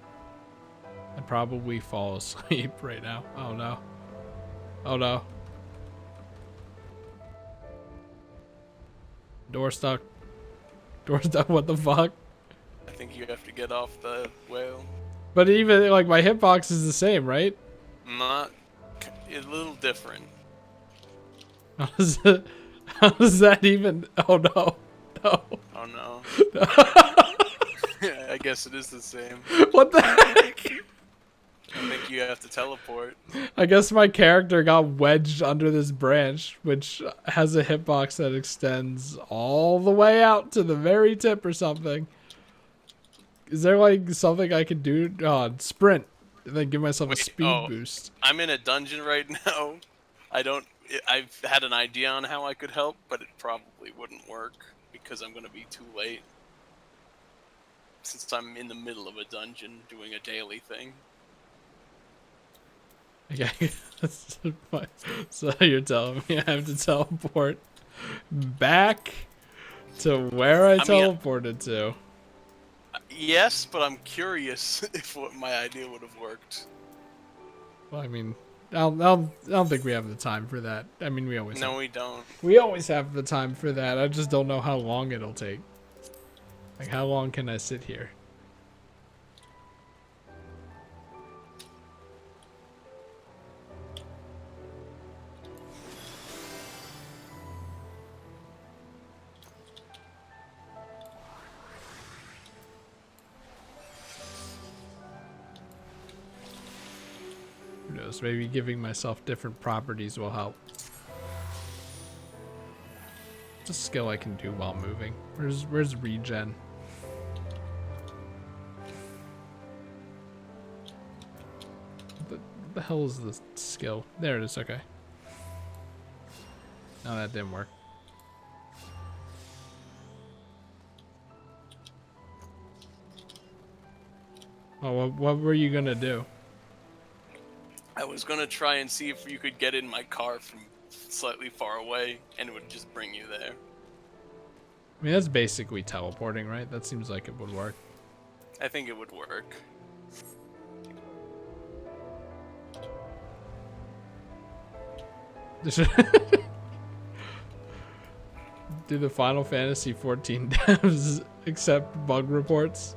I'd probably fall asleep right now. Oh no. Oh no. Door stuck. Door stuck, what the fuck? I think you have to get off the whale. But even, like, my hitbox is the same, right? Not... a little different. How does that even... Oh no. No. Oh no. I guess it is the same. What the heck? I think you have to teleport. I guess my character got wedged under this branch, which has a hitbox that extends all the way out to the very tip or something. Is there like something I could do? Oh, sprint. And then give myself a speed boost. I'm in a dungeon right now. I've had an idea on how I could help, but it probably wouldn't work because I'm going to be too late. Since I'm in the middle of a dungeon doing a daily thing. Okay, so you're telling me I have to teleport back to where I teleported to? Yes, but I'm curious if my idea would have worked. Well, I mean, I don't think we have the time for that. I mean, we always we don't. We always have the time for that. I just don't know how long it'll take. Like, how long can I sit here? Who knows? Maybe giving myself different properties will help. a skill I can do while moving? Where's regen? The hell is the skill? There it is. Okay. No, that didn't work. Oh, what were you gonna do? I was gonna try and see if you could get in my car from slightly far away, and it would just bring you there. I mean, that's basically teleporting, right? That seems like it would work. I think it would work. Do the Final Fantasy 14 devs accept bug reports?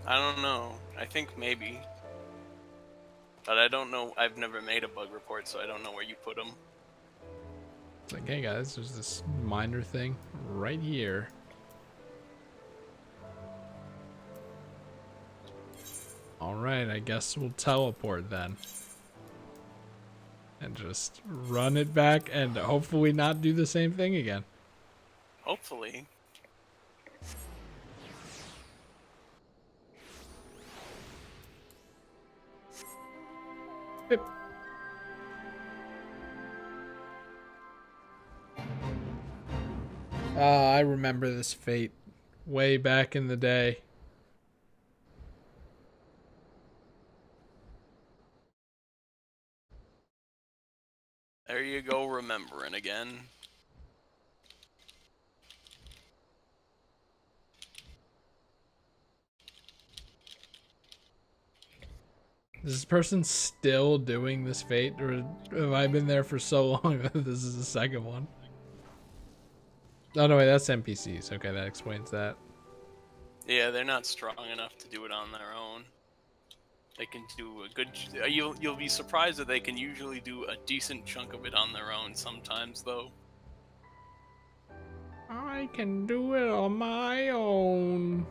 I don't know. I think maybe. But I don't know. I've never made a bug report, so I don't know where you put them. It's like, hey guys, there's this minor thing right here. Alright, I guess we'll teleport then. And just run it back and hopefully not do the same thing again. Hopefully. Bip. I remember this fate way back in the day. There you go, remembering again. Is this person still doing this fate, or have I been there for so long that this is the second one? Oh no, wait, that's NPCs. Okay, that explains that. Yeah, they're not strong enough to do it on their own. They can do a good. You'll be surprised that they can usually do a decent chunk of it on their own. Sometimes, though. I can do it on my own.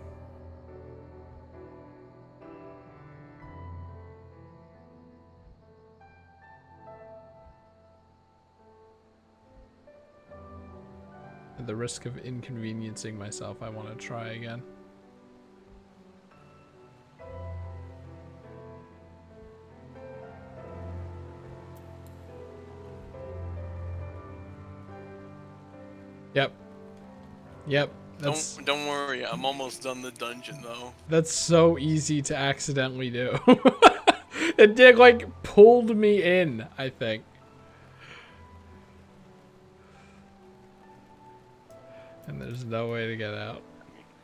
At the risk of inconveniencing myself, I want to try again. Yep. Yep. Don't worry, I'm almost done the dungeon though. That's so easy to accidentally do. It did like pulled me in, I think. And there's no way to get out.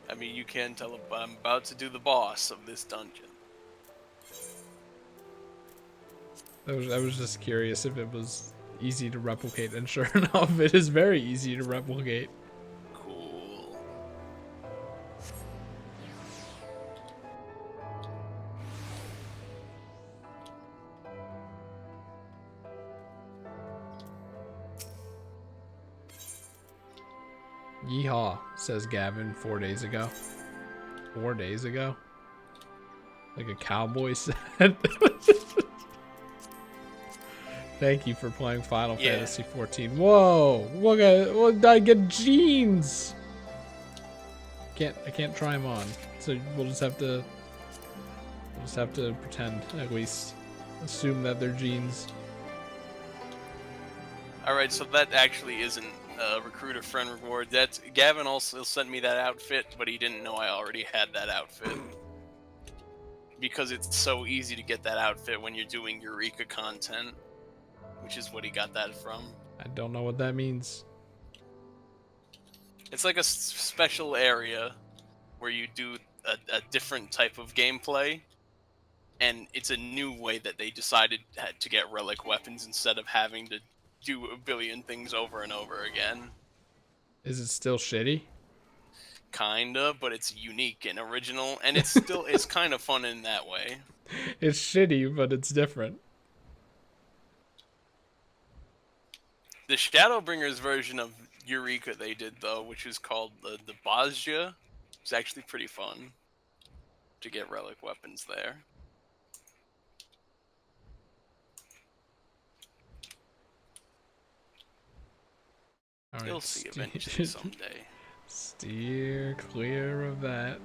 I mean, you can tell I'm about to do the boss of this dungeon. I was just curious if it was easy to replicate, and sure enough, it is very easy to replicate. Cool. Yeehaw, says Gavin 4 days ago. 4 days ago? Like a cowboy said. Thank you for playing Final Fantasy 14. Whoa! Look at, I get jeans. I can't try them on. So we'll just have to pretend, at least assume that they're jeans. All right, so that actually isn't a recruiter friend reward. That's Gavin also sent me that outfit, but he didn't know I already had that outfit. Because it's so easy to get that outfit when you're doing Eureka content. Which is what he got that from. I don't know what that means. It's like a special area where you do a different type of gameplay, and it's a new way that they decided to get relic weapons instead of having to do a billion things over and over again. Is it still shitty? Kinda, but it's unique and original, and it's kind of fun in that way. It's shitty, but it's different. The Shadowbringers version of Eureka they did, though, which is called the Bozja, is actually pretty fun to get relic weapons there. Oh You'll see eventually someday. Steer clear of that.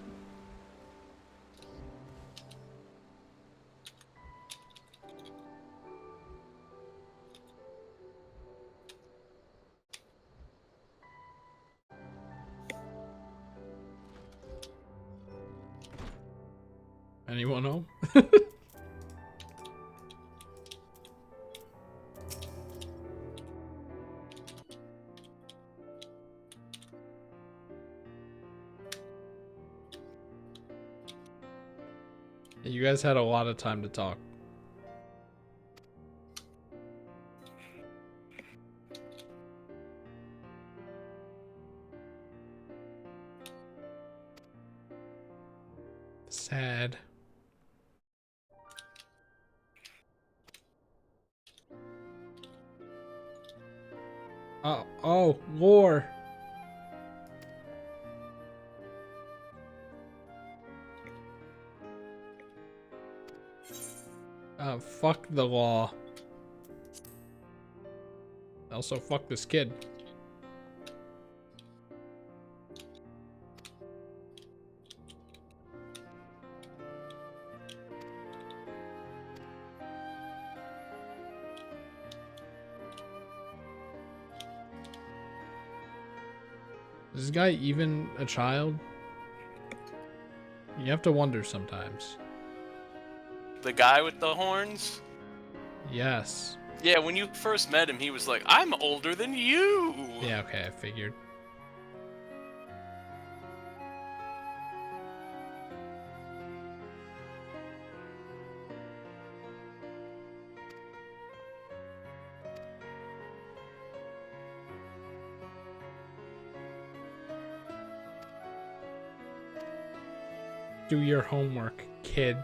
Anyone home? You guys had a lot of time to talk. Sad. Oh, war. Fuck the law. Also, fuck this kid. Is this guy even a child? You have to wonder sometimes. The guy with the horns? Yes. Yeah, when you first met him, he was like, I'm older than you! Yeah, okay, I figured. Do your homework, kid.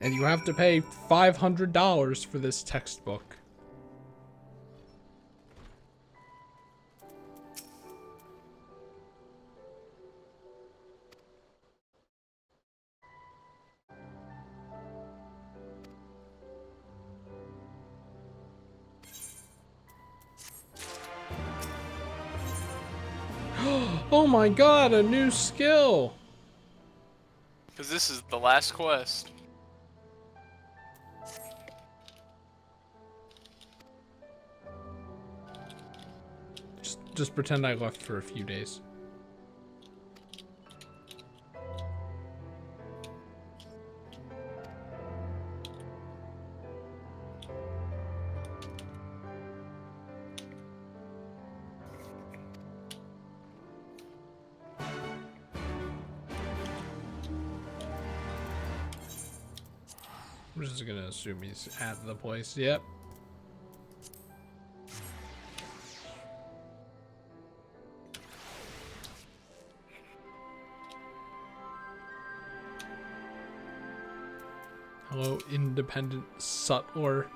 And you have to pay $500 for this textbook. Oh my god, a new skill! Because this is the last quest. Just pretend I left for a few days. I'm just gonna assume he's at the place. Yep. Hello, independent sutler.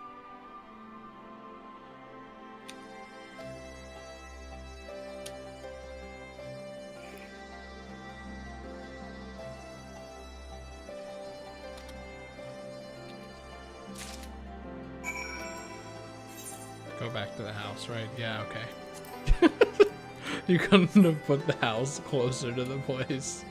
Go back to the house, right? Yeah, okay. You couldn't have put the house closer to the place.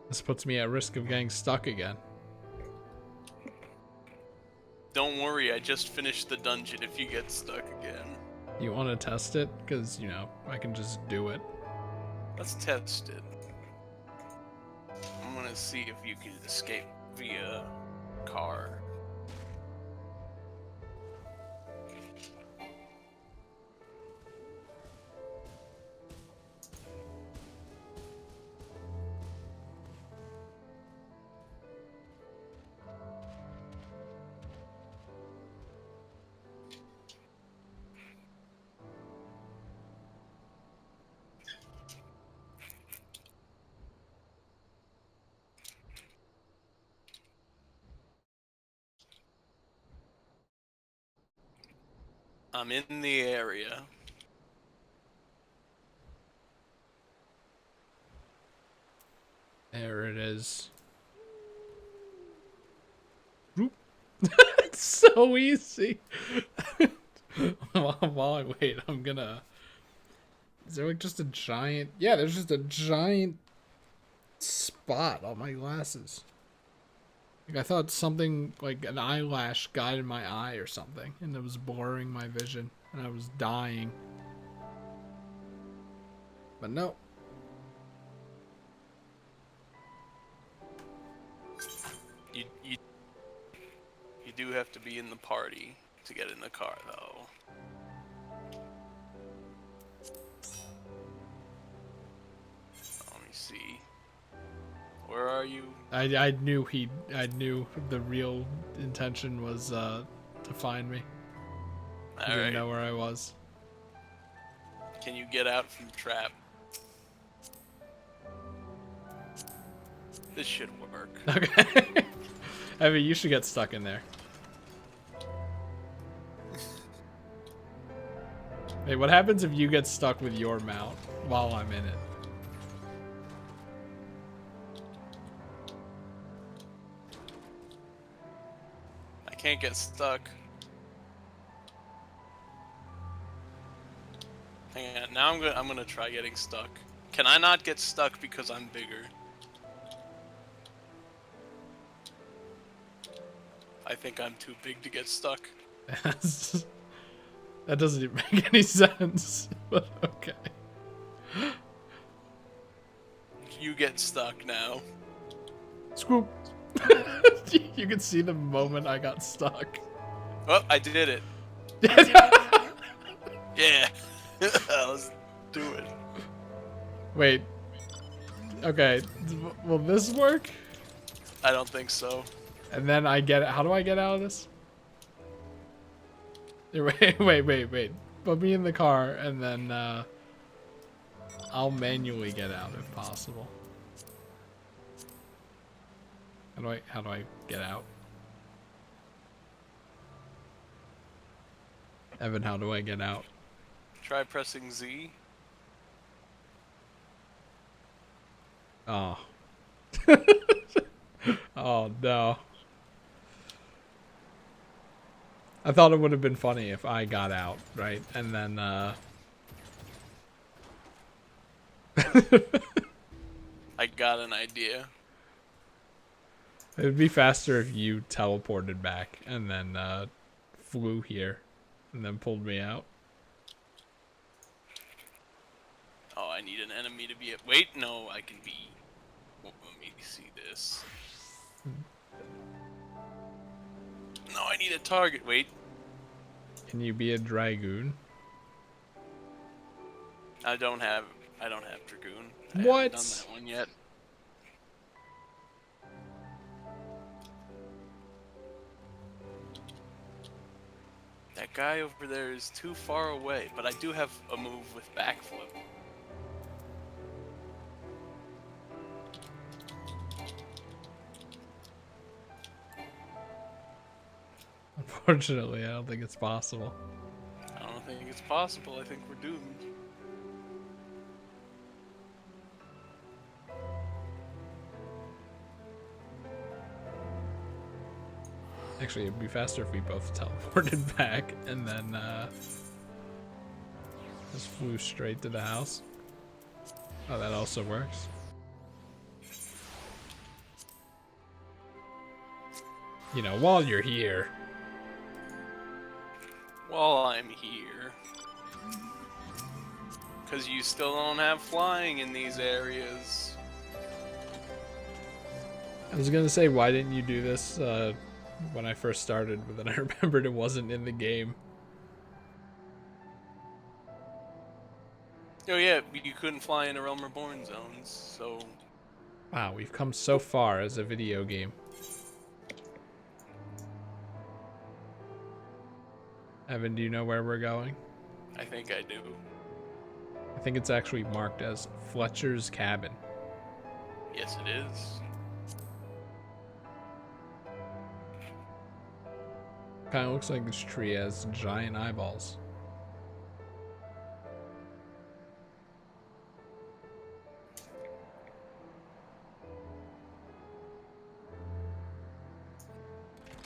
This puts me at risk of getting stuck again. Don't worry, I just finished the dungeon if you get stuck again. You want to test it? Because, you know, I can just do it. Let's test it. I'm gonna see if you can escape via car. I'm in the area. There it is. Whoop. It's so easy. While I wait, I'm gonna. Is there like just a giant? Yeah, there's just a giant spot on my glasses. Like I thought something like an eyelash got in my eye or something, and it was blurring my vision, and I was dying. But no. You do have to be in the party to get in the car, though. Let me see. Where are you? I knew the real intention was to find me. He All didn't right. know where I was. Can you get out from trap? This should work. Okay. I mean, you should get stuck in there. Hey, what happens if you get stuck with your mount while I'm in it? I can't get stuck. Hang on. Now I'm gonna try getting stuck. Can I not get stuck because I'm bigger? I think I'm too big to get stuck. That doesn't even make any sense. But okay. You get stuck now. Scoop. You can see the moment I got stuck. Oh, I did it. Yeah. Let's do it. Wait. Okay. Will this work? I don't think so. And then I get it. How do I get out of this? Wait. Put me in the car and then I'll manually get out if possible. How do I get out? Evan, how do I get out? Try pressing Z. Oh. Oh no. I thought it would have been funny if I got out, right? And then I got an idea. it'd be faster if you teleported back and then flew here and then pulled me out. Oh, I need an enemy to be at. Wait, no, I can be. Let me see this. No, I need a target. Wait. Can you be a dragoon? I don't have Dragoon. I What? haven't done that one yet. That guy over there is too far away, but I do have a move with backflip. Unfortunately, I don't think it's possible. I don't think it's possible. I think we're doomed. Actually, it'd be faster if we both teleported back and then just flew straight to the house. Oh, that also works. You know, while you're here. While I'm here. Because you still don't have flying in these areas. I was gonna say, why didn't you do this when I first started, but then I remembered it wasn't in the game. Oh yeah, you couldn't fly in a Realm Reborn zones, so... Wow, we've come so far as a video game. Evan, do you know where we're going? I think I do. I think it's actually marked as Fletcher's Cabin. Yes, it is. Kind of looks like this tree has giant eyeballs.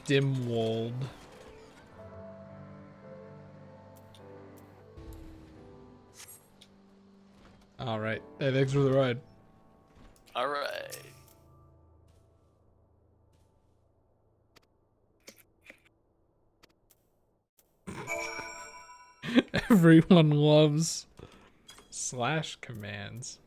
Dimwold. All right. Hey, thanks for the ride. All right. Everyone loves slash commands.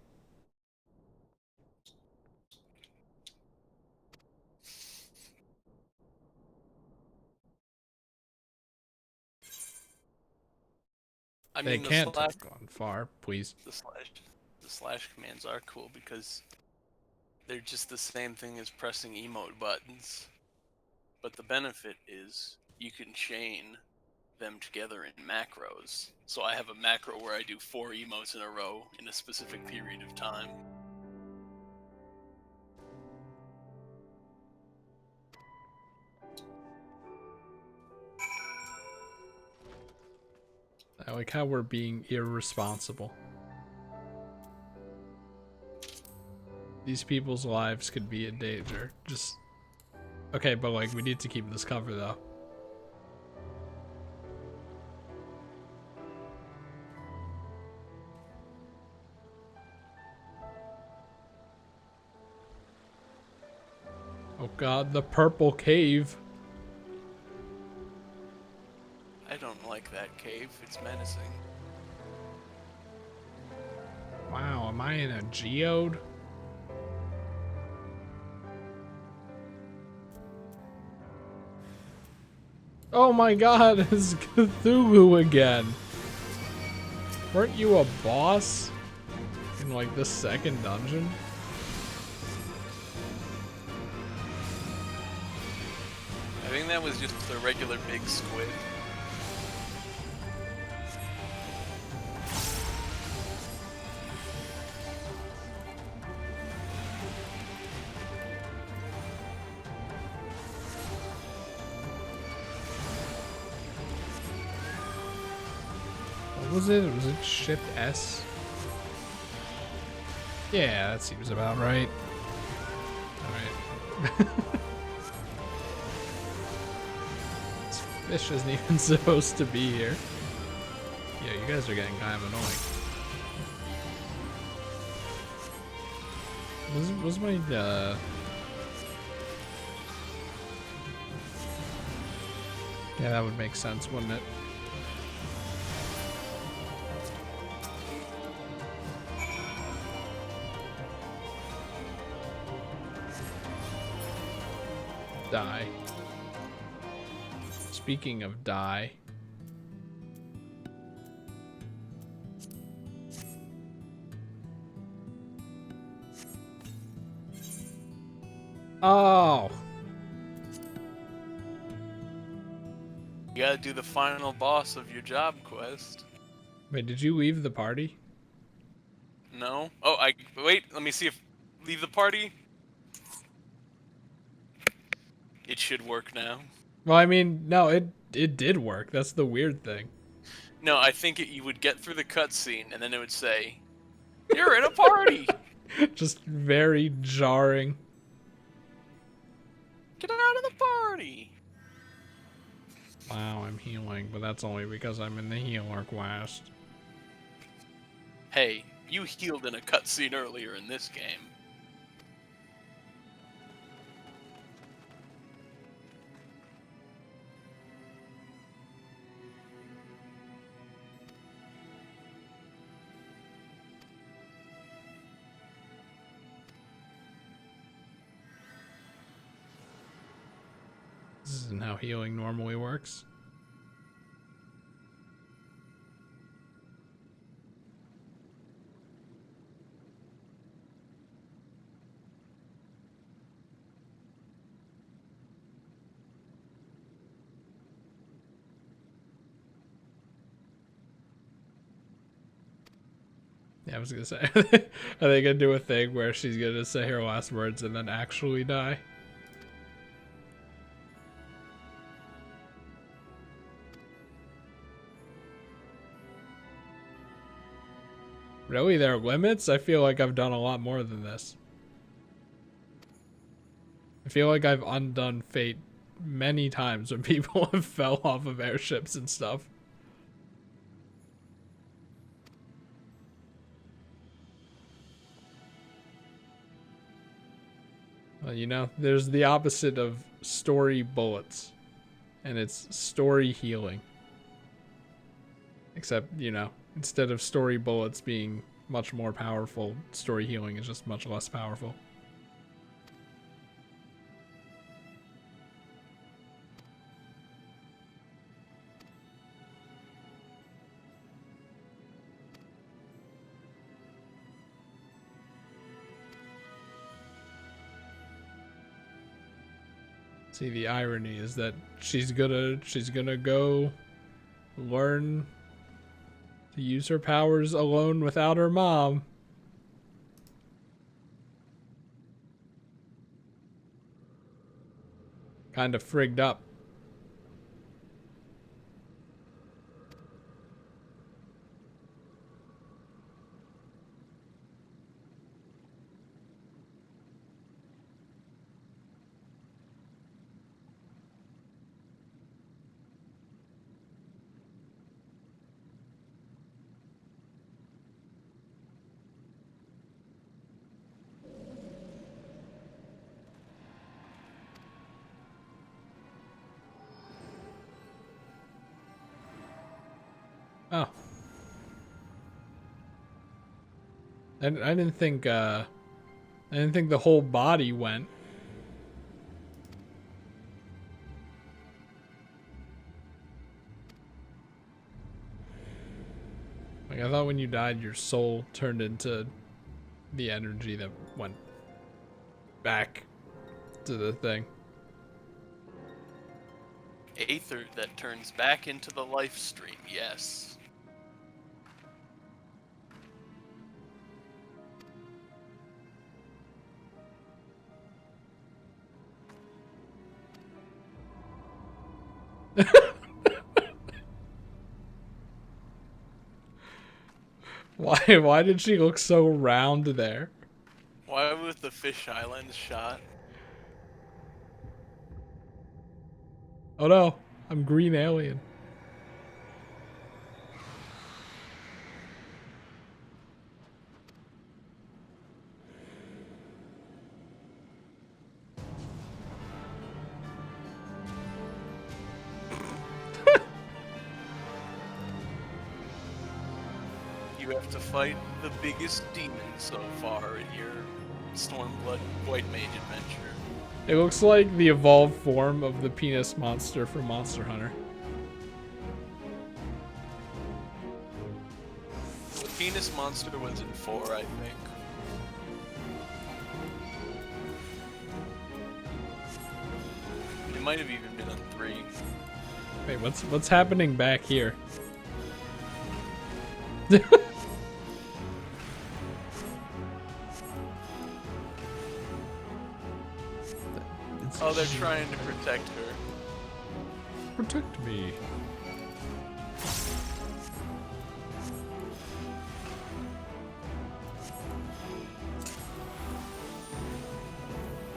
I They mean, can't have gone far, please. the slash commands are cool because they're just the same thing as pressing emote buttons. But the benefit is you can chain them together in macros. So I have a macro where I do 4 emotes in a row in a specific period of time. I like how we're being irresponsible. These people's lives could be in danger. Just... Okay, but like, we need to keep this cover though. Oh god, the purple cave. I don't like that cave, it's menacing. Wow, am I in a geode? Oh my god, it's Cthulhu again. Weren't you a boss in like the second dungeon? I think that was just the regular big squid. What was it? Was it Shift S? Yeah, that seems about right. Alright. This fish isn't even supposed to be here. Yeah, you guys are getting kind of annoying. Was my yeah, that would make sense, wouldn't it? Die. Speaking of die. Oh. You gotta do the final boss of your job quest. Wait, did you leave the party? No? Oh, wait, let me see if... Leave the party? It should work now. Well, I mean, no, it did work. That's the weird thing. No, I think you would get through the cutscene, and then it would say, "You're in a party! Just very jarring. Get out of the party!" Wow, I'm healing, but that's only because I'm in the healer quest. Hey, you healed in a cutscene earlier in this game. This isn't how healing normally works. Yeah, I was gonna say, are they gonna do a thing where she's gonna say her last words and then actually die? Really? There are limits? I feel like I've done a lot more than this. I feel like I've undone fate many times when people have fell off of airships and stuff. Well, you know, there's the opposite of story bullets, and it's story healing. Except, you know, instead of story bullets being much more powerful, story healing is just much less powerful. See, the irony is that she's gonna go learn to use her powers alone without her mom. Kind of frigged up. Oh. And I didn't think the whole body went. Like, I thought when you died, your soul turned into the energy that went back to the thing. Aether that turns back into the life stream, yes. Why did she look so round there? Why with the Fish Island shot? Oh no, I'm green alien. You have to fight the biggest demon so far in your Stormblood White Mage adventure. It looks like the evolved form of the penis monster from Monster Hunter. The penis monster was in 4, I think. It might have even been on 3. Wait, what's happening back here? Oh, they're trying to protect her. Protect me.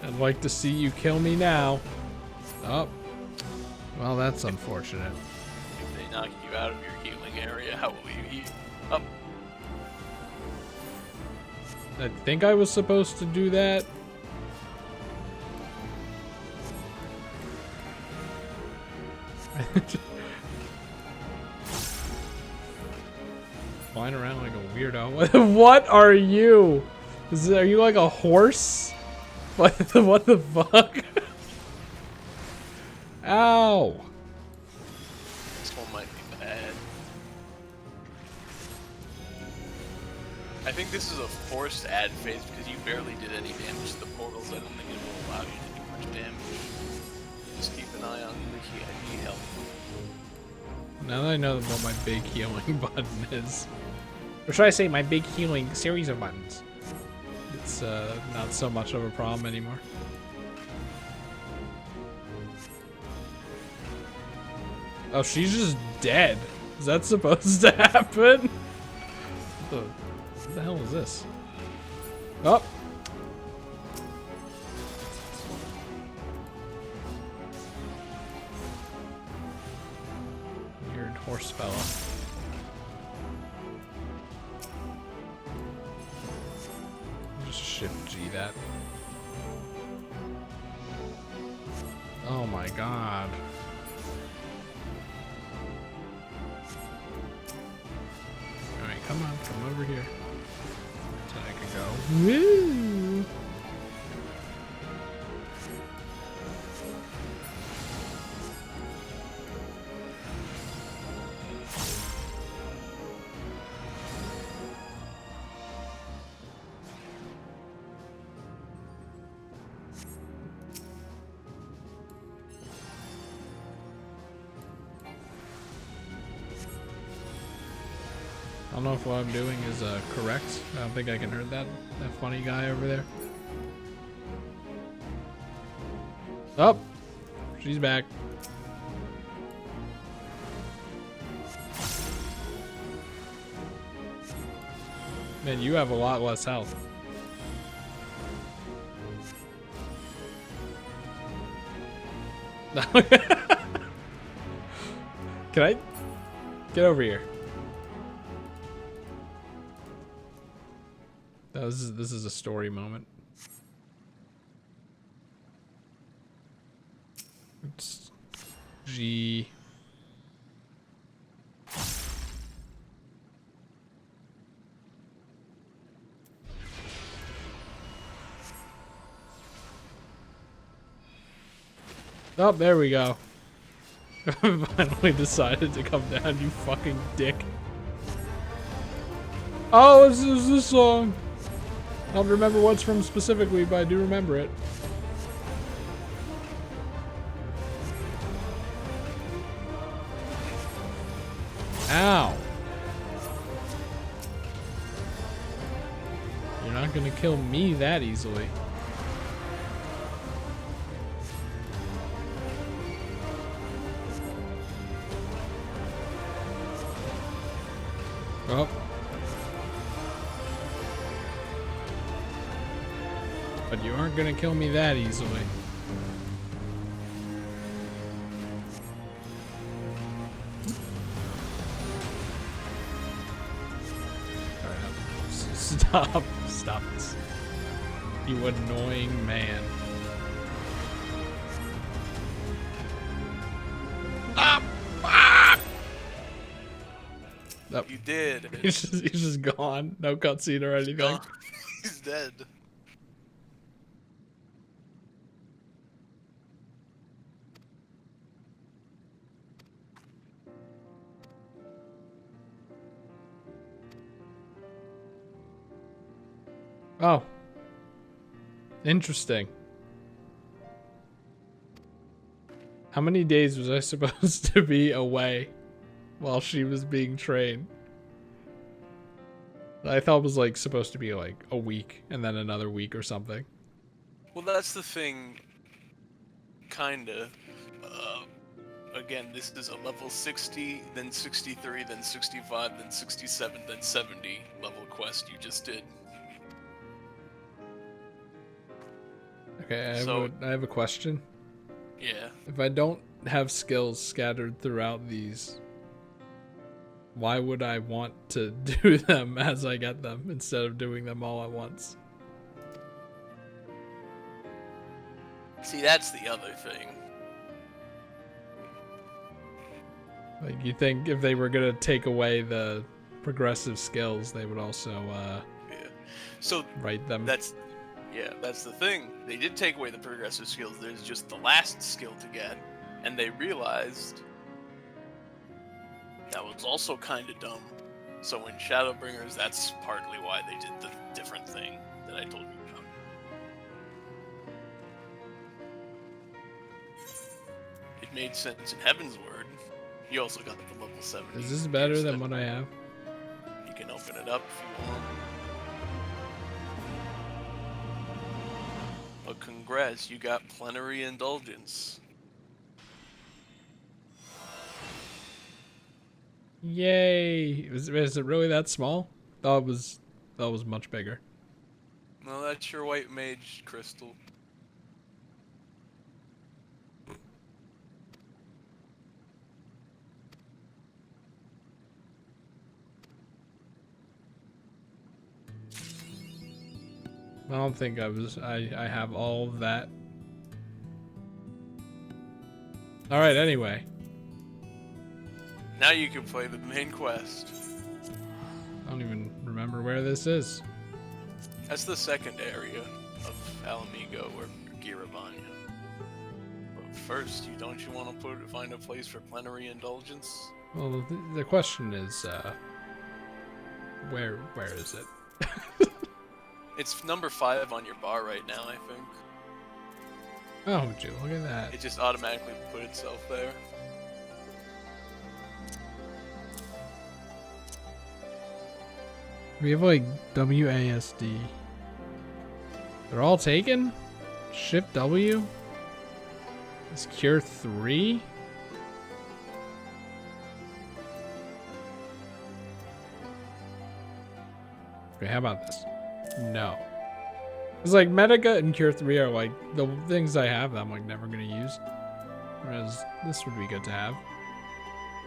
I'd like to see you kill me now. Oh. Well, that's unfortunate. If they knock you out of your healing area, how will you heal? Up. I think I was supposed to do that. Flying around like a weirdo. What are you? Are you like a horse? What the fuck? Ow. This one might be bad. I think this is a forced ad phase because you barely did any damage to the portals. I don't think it will allow you to do much damage. Just keep an eye on the health. Now that I know what my big healing button is. Or should I say my big healing series of buttons? It's not so much of a problem anymore. Oh, she's just dead. Is that supposed to happen? What the hell is this? Oh! horse fella. Just shift G that. Oh my god. Alright, come on, come over here. So I can go. Woo! I don't know if what I'm doing is correct. I don't think I can hurt that funny guy over there. Oh, she's back. Man, you have a lot less health. Can I get over here? This is a story moment. It's G. Oh, there we go. Finally decided to come down, you fucking dick. Oh, this is this song. I don't remember what's from specifically, but I do remember it. Ow. You're not gonna kill me that easily. Oh. But you aren't gonna kill me that easily. Alright, stop this. You annoying man. Oh. You did. He's just gone. No cutscene or anything. Gone. He's dead. Oh. Interesting. How many days was I supposed to be away while she was being trained? I thought it was like supposed to be like a week and then another week or something. Well, that's the thing. Kinda. Again, this is a level 60, then 63, then 65, then 67, then 70 level quest you just did. Okay, I have a question. Yeah. If I don't have skills scattered throughout these, why would I want to do them as I get them instead of doing them all at once? See, that's the other thing. Like, you think if they were gonna take away the progressive skills, they would also Yeah. So write them. that's the thing. They did take away the progressive skills. There's just the last skill to get, and they realized that was also kind of dumb. So in Shadowbringers, that's partly why they did the different thing that I told you about. It made sense in Heaven's Word. You also got the level 70. Is this better than what I have? You can open it up if you want. But congrats, you got plenary indulgence. Yay! Is it really that small? That was much bigger. No, that's your white mage crystal. I don't think I have all of that. Alright, anyway. Now you can play the main quest. I don't even remember where this is. That's the second area of Alamigo or Giravania. But first, don't you want to find a place for plenary indulgence? Well, the question is, where is it? It's number 5 on your bar right now, I think. Oh, would you look at that? It just automatically put itself there. We have like WASD. They're all taken? Shift W? Is Cure 3? Okay, how about this? No. It's like Medica and Cure 3 are like the things I have that I'm like never gonna use. Whereas this would be good to have.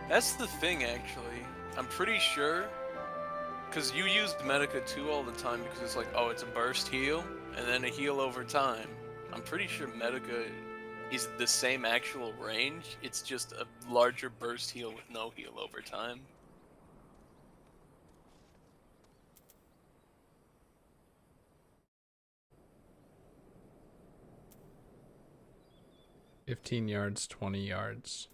That's the thing, actually. I'm pretty sure, because you used Medica 2 all the time because it's like, oh, it's a burst heal, and then a heal over time. I'm pretty sure Medica is the same actual range, it's just a larger burst heal with no heal over time. $15 yards, 20 yards.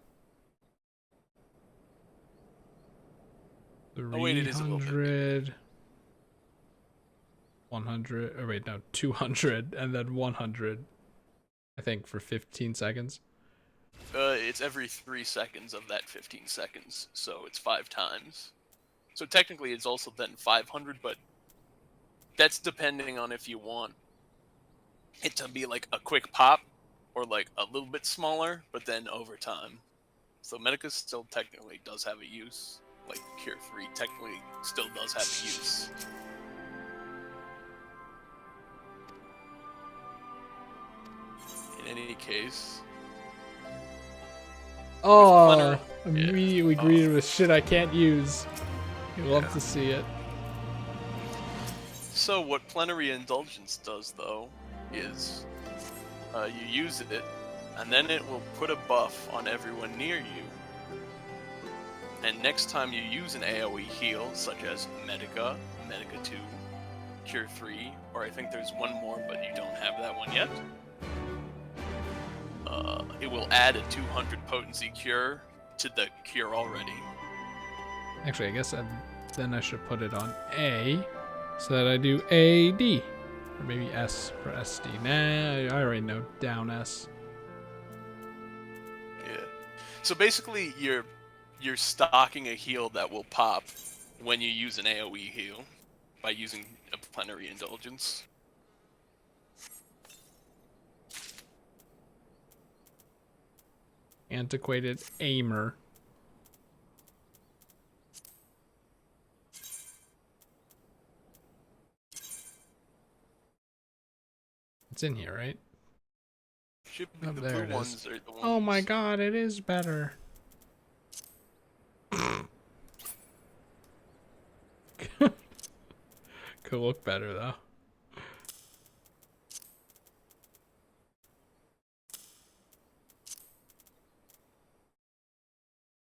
Oh wait, it is a little bit 300, 100, or wait, no, 200, and then 100, I think, for 15 seconds. It's every 3 seconds of that 15 seconds, so it's 5 times. So technically it's also then 500, but that's depending on if you want it to be like a quick pop, or like a little bit smaller, but then over time. So Medica still technically does have a use. Like Cure 3 technically still does have a use. In any case. Oh, immediately greeted with shit I can't use. You love to see it. So what Plenary Indulgence does, though, is you use it, and then it will put a buff on everyone near you. And next time you use an AoE heal, such as Medica, Medica 2, Cure 3, or I think there's one more, but you don't have that one yet, it will add a 200 potency cure to the cure already. Actually, I guess then I should put it on A, so that I do AD. Or maybe S for SD. Nah, I already know down S. Yeah. So basically, you're stocking a heal that will pop when you use an AoE heal by using a Plenary Indulgence. Antiquated aimer. It's in here, right? Should be Oh, the there blue it is. ones are the ones. Oh my god, it is better. Could look better though.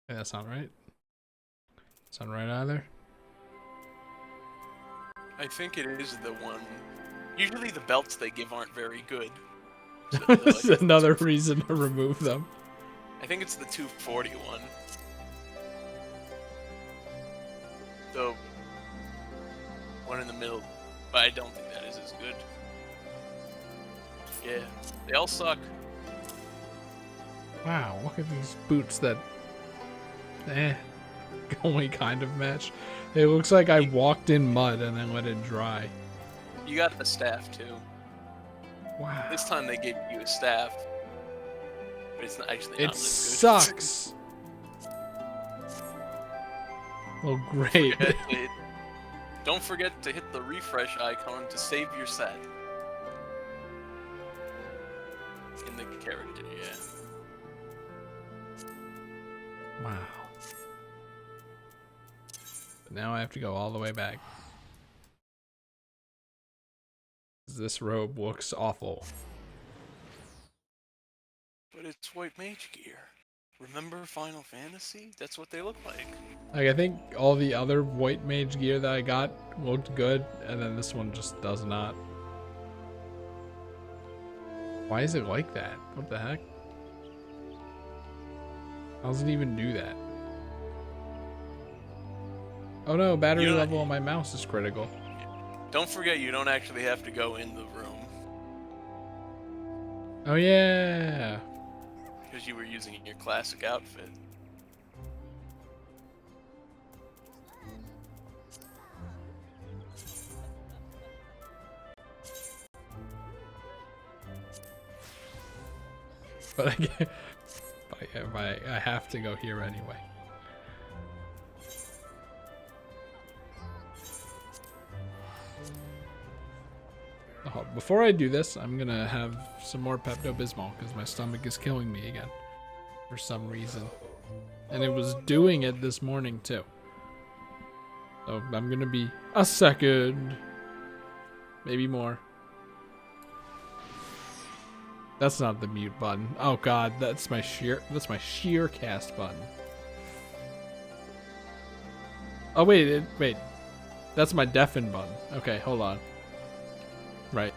Hey, that's not right. That's not right either. I think it is the one. Usually the belts they give aren't very good. So This is another reason to remove them. I think it's the 240 one. The one in the middle, but I don't think that is as good. Yeah, they all suck. Wow, look at these boots that only kind of match. It looks like I walked in mud and then let it dry. You got the staff too. Wow. This time they gave you a staff, but it's not actually not It as good. sucks. Oh, great. Don't forget to hit the refresh icon to save your set. In the character, yeah. Wow. But now I have to go all the way back. because this robe looks awful. But it's white mage gear. Remember Final Fantasy? That's what they look like. Like, I think all the other white mage gear that I got looked good, and then this one just does not. Why is it like that? What the heck? How does it even do that? Oh no, battery level on my mouse is critical. Don't forget, you don't actually have to go in the room. Oh yeah. Because you were using your classic outfit. But I have to go here anyway. Oh, before I do this, I'm gonna have some more Pepto-Bismol because my stomach is killing me again for some reason. And it was doing it this morning too. So I'm gonna be a second, maybe more. That's not the mute button. Oh god, that's my sheer cast button. Oh wait, wait. That's my deafen button. Okay, hold on. Right.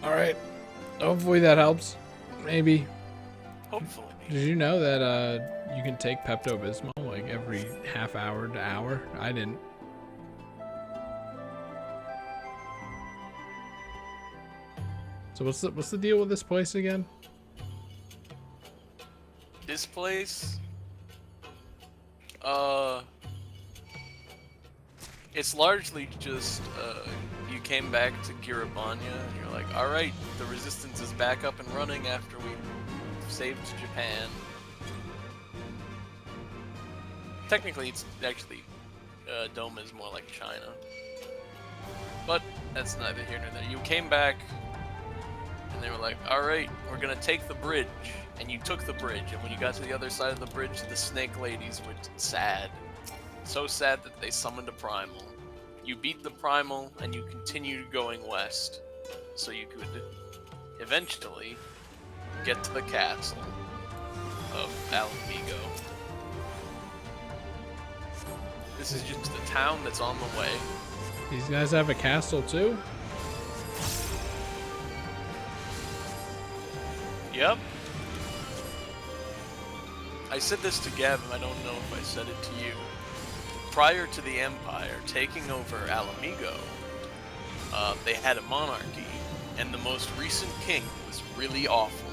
All right. Hopefully that helps. Maybe. Hopefully. Did you know that you can take Pepto-Bismol like every half hour to hour? I didn't. So what's the deal with this place again? This place, it's largely just you came back to Kiribanya and you're like, all right, the resistance is back up and running after we saved Japan. Technically, it's actually Doma is more like China, but that's neither here nor there. You came back, and they were like, all right, we're gonna take the bridge. And you took the bridge, and when you got to the other side of the bridge, the snake ladies were sad. So sad that they summoned a primal. You beat the primal, and you continued going west. So you could eventually get to the castle of Alamigo. This is just a town that's on the way. These guys have a castle too? Yep. I said this to Gavin, I don't know if I said it to you. Prior to the Empire taking over Alamigo, they had a monarchy, and the most recent king was really awful.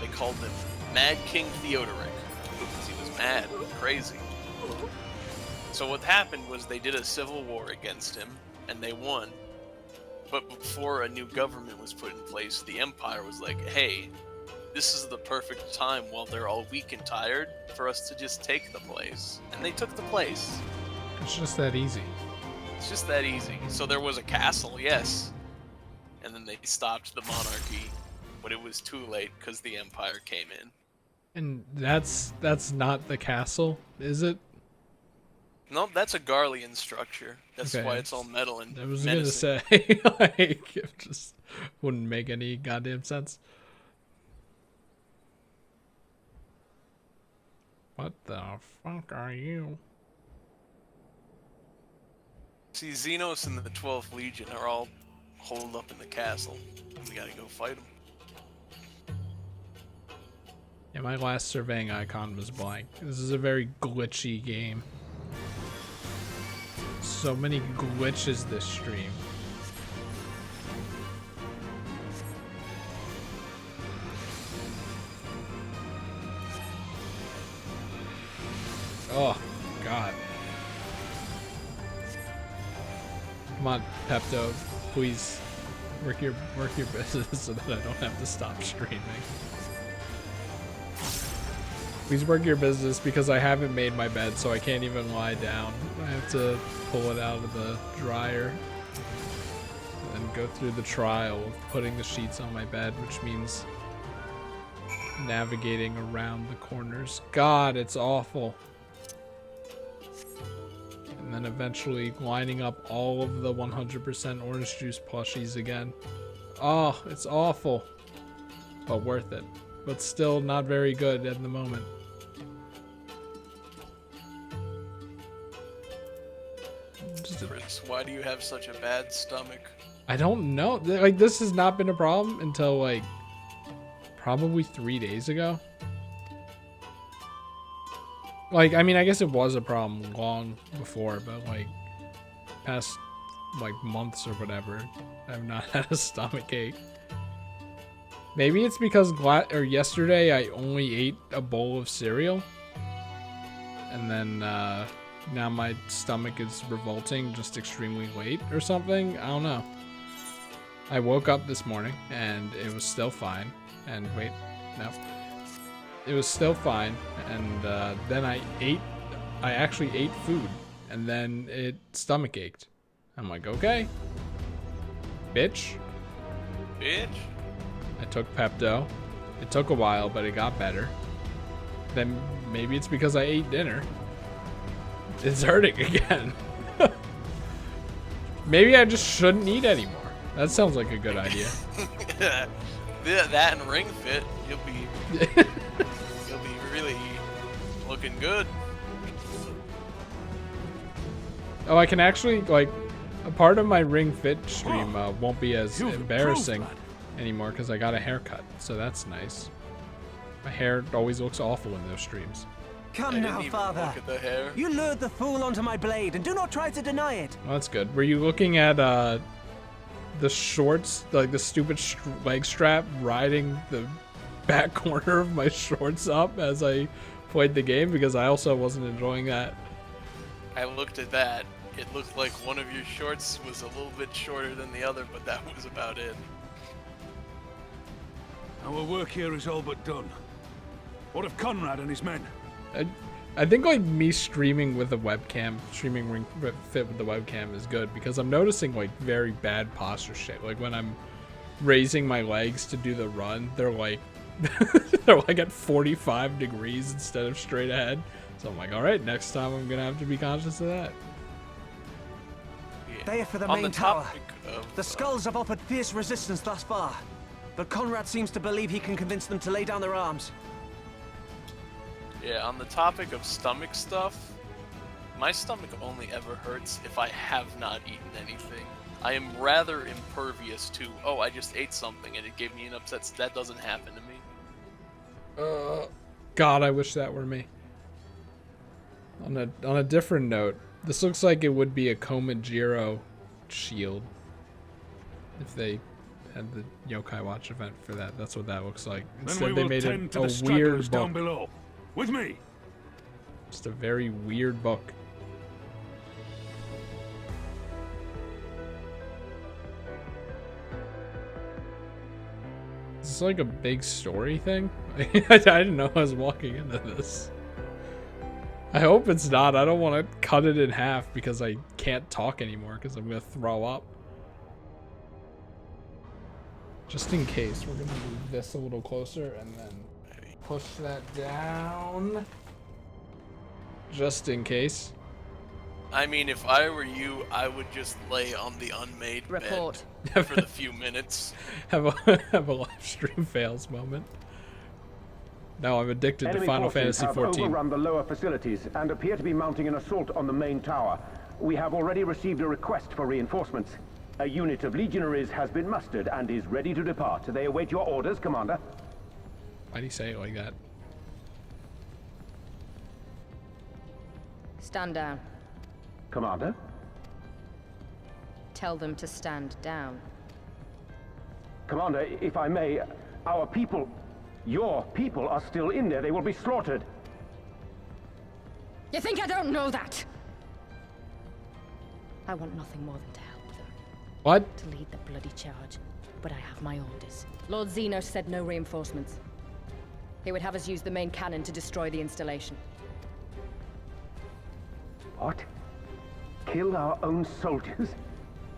They called him Mad King Theodoric, because he was mad and crazy. So what happened was they did a civil war against him, and they won. But before a new government was put in place, the Empire was like, hey, this is the perfect time while they're all weak and tired for us to just take the place. And they took the place. It's just that easy. It's just that easy. So there was a castle, yes. And then they stopped the monarchy, but it was too late because the Empire came in. And that's not the castle, is it? Nope, that's a Garlean structure. That's Okay. why it's all metal and I was menacing. gonna say, like, it just wouldn't make any goddamn sense. What the fuck are you? See, Xenos and the 12th Legion are all holed up in the castle. We gotta go fight them. Yeah, my last surveying icon was blank. This is a very glitchy game. So many glitches this stream. Oh, God. Come on, Pepto, please work your business so that I don't have to stop streaming. Please work your business because I haven't made my bed, so I can't even lie down. I have to pull it out of the dryer and go through the trial of putting the sheets on my bed, which means navigating around the corners. God, it's awful. And then eventually lining up all of the 100% orange juice plushies again. Oh, it's awful. But worth it. But still not very good at the moment. Chris, why do you have such a bad stomach? I don't know. Like, this has not been a problem until, like, probably 3 days ago. Like, I mean, I guess it was a problem long before, but, like, past, like, months or whatever, I've not had a stomach ache. Maybe it's because yesterday I only ate a bowl of cereal. And then, now my stomach is revolting just extremely late or something. I don't know. I woke up this morning and it was still fine. And wait, no. It was still fine. And then I actually ate food. And then it stomach ached. I'm like, okay. Bitch. Bitch. I took Pepto. It took a while, but it got better. Then maybe it's because I ate dinner. It's hurting again. Maybe I just shouldn't eat anymore. That sounds like a good idea. That and Ring Fit, you'll be really looking good. Oh, I can actually, like, a part of my Ring Fit stream won't be as embarrassing anymore because I got a haircut, so that's nice. My hair always looks awful in those streams. I Come didn't now, even father. look at the hair. You lured the fool onto my blade, and do not try to deny it. Well, that's good. Were you looking at the shorts, like the stupid leg strap riding the back corner of my shorts up as I played the game? Because I also wasn't enjoying that. I looked at that. It looked like one of your shorts was a little bit shorter than the other, but that was about it. Our work here is all but done. What of Conrad and his men? I think like me streaming with a webcam, streaming Ring Fit with the webcam is good because I'm noticing like very bad posture shit. Like when I'm raising my legs to do the run, they're like they're like at 45 degrees instead of straight ahead. So I'm like, all right, next time I'm gonna have to be conscious of that. Yeah. They are for the On main the tower. topic of, The skulls have offered fierce resistance thus far, but Conrad seems to believe he can convince them to lay down their arms. yeah, on the topic of stomach stuff, my stomach only ever hurts if I have not eaten anything. I am rather impervious to, oh, I just ate something and it gave me an upset. That doesn't happen to me. God, I wish that were me. On a different note, this looks like it would be a Komajiro shield if they had the Yokai Watch event for that. That's what that looks like. Then Instead, we they will made tend to a the stragglers weird down book. below. With me. Just a very weird book. Is this like a big story thing? I didn't know I was walking into this. I hope it's not. I don't want to cut it in half because I can't talk anymore because I'm going to throw up. Just in case, we're going to move this a little closer and then push that down. Just in case. I mean, if I were you, I would just lay on the unmade Report. bed for the few minutes. have a live stream fails moment. Now I'm addicted to Enemy Final forces Fantasy have XIV. overrun the lower facilities and appear to be mounting an assault on the main tower. We have already received a request for reinforcements. A unit of legionaries has been mustered and is ready to depart. They await your orders, Commander. Why do you say it like that? Stand down. Commander? Tell them to stand down. Commander, if I may, our people, your people are still in there. They will be slaughtered. You think I don't know that? I want nothing more than to help them, What? to lead the bloody charge. But I have my orders. Lord Xenos said no reinforcements. He would have us use the main cannon to destroy the installation. What? Kill our own soldiers?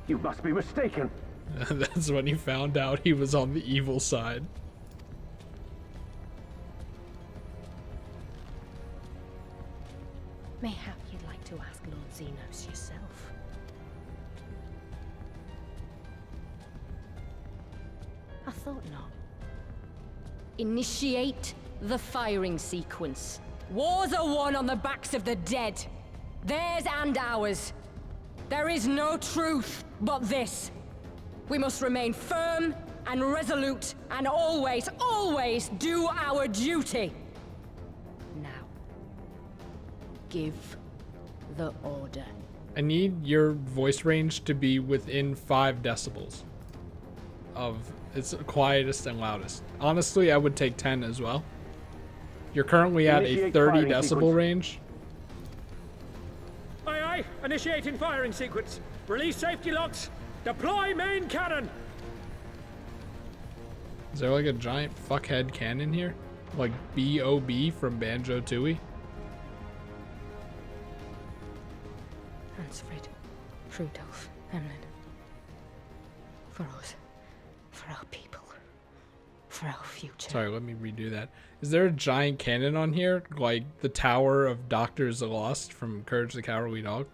You must be mistaken. That's when he found out he was on the evil side. Mayhap you'd like to ask Lord Xenos yourself. I thought not. Initiate the firing sequence. Wars are won on the backs of the dead. Theirs and ours. There is no truth but this. We must remain firm and resolute and always, always do our duty. Now, give the order. I need your voice range to be within 5 decibels of its quietest and loudest. Honestly, I would take 10 as well. You're currently at a Initiate 30 firing decibel sequence. range. Aye, aye. Initiating firing sequence. Release safety locks. Deploy main cannon. Is there like a giant fuckhead cannon here? Like B.O.B. from Banjo-Tooie? Hansfrid, Rudolph, Emlyn. For us, for our people, for our future. Sorry, let me redo that. Is there a giant cannon on here? Like the Tower of Dr. Zalost from Courage the Cowardly Dog?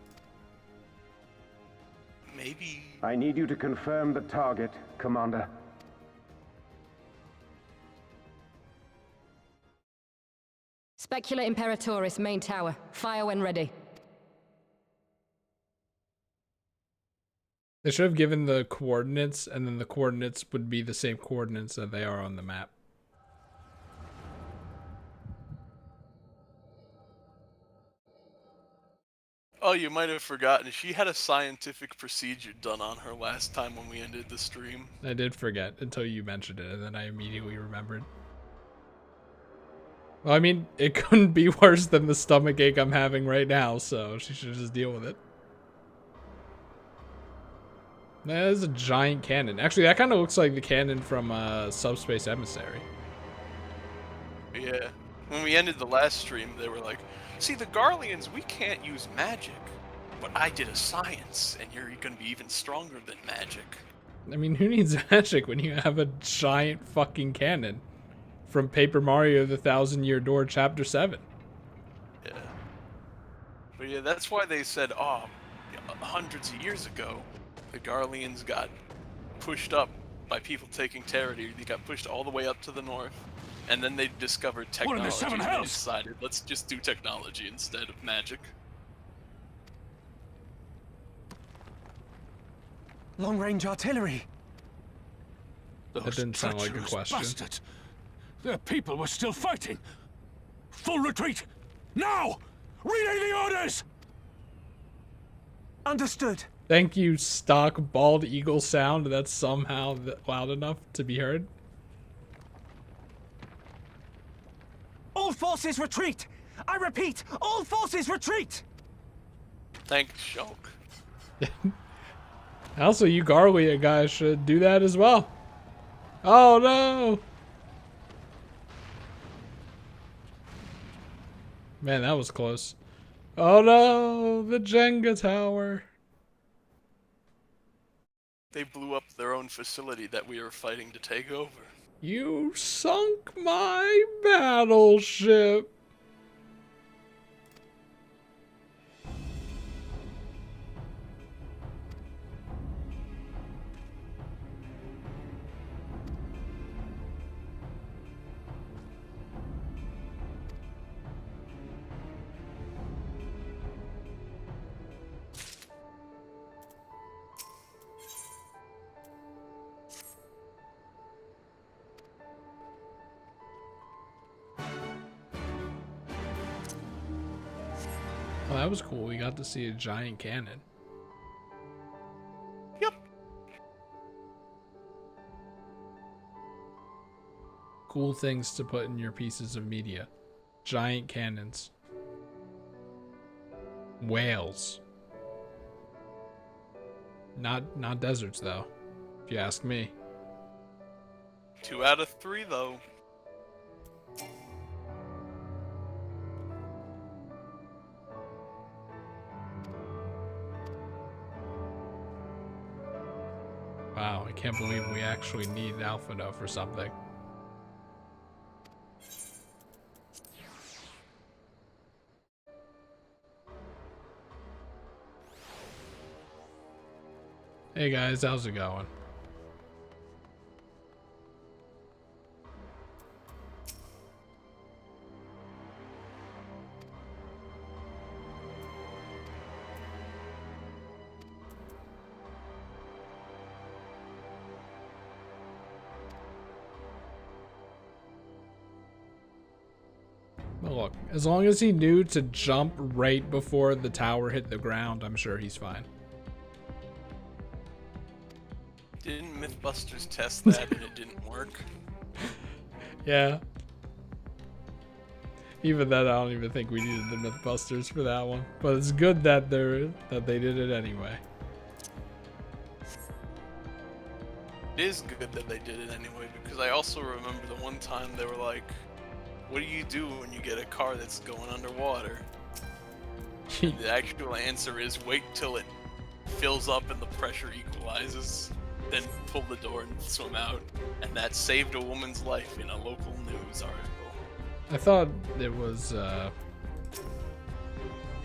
Maybe. I need you to confirm the target, Commander. Specula Imperatoris, main tower. Fire when ready. They should have given the coordinates, and then the coordinates would be the same coordinates that they are on the map. Oh, you might have forgotten. She had a scientific procedure done on her last time when we ended the stream. I did forget until you mentioned it, and then I immediately remembered. Well, I mean, it couldn't be worse than the stomach ache I'm having right now, so she should just deal with it. That is a giant cannon. Actually, that kind of looks like the cannon from Subspace Emissary. Yeah. When we ended the last stream, they were like, see, the Garleans, we can't use magic. But I did a science, and you're going to be even stronger than magic. I mean, who needs magic when you have a giant fucking cannon from Paper Mario: The Thousand-Year Door Chapter 7? Yeah. But yeah, that's why they said, oh, hundreds of years ago, the Garleans got pushed up by people taking Territy. They got pushed all the way up to the north. And then they discovered technology. What in the seven and they hells? decided, let's just do technology instead of magic. Long-range artillery. That Those didn't sound like a treacherous question. bastards. Their people were still fighting. Full retreat! Now! Relay the orders! Understood. Thank you, stock bald eagle sound that's somehow loud enough to be heard. All forces retreat! I repeat, all forces retreat! Thanks, Shulk. Also, you Garlia guys should do that as well. Oh no! Man, that was close. Oh no, the Jenga tower. They blew up their own facility that we were fighting to take over. You sunk my battleship. Oh, that was cool. We got to see a giant cannon. Yep. Cool things to put in your pieces of media. Giant cannons. Whales. Not deserts though, if you ask me. 2 out of 3, though. Wow, I can't believe we actually need Alphino for something. Hey guys, how's it going? Well, look, as long as he knew to jump right before the tower hit the ground, I'm sure he's fine. Didn't Mythbusters test that and it didn't work? Yeah. Even then, I don't even think we needed the Mythbusters for that one. But it's good that they did it anyway. It is good that they did it anyway, because I also remember the one time they were like, what do you do when you get a car that's going underwater? The actual answer is wait till it fills up and the pressure equalizes, then pull the door and swim out. And that saved a woman's life in a local news article. I thought it was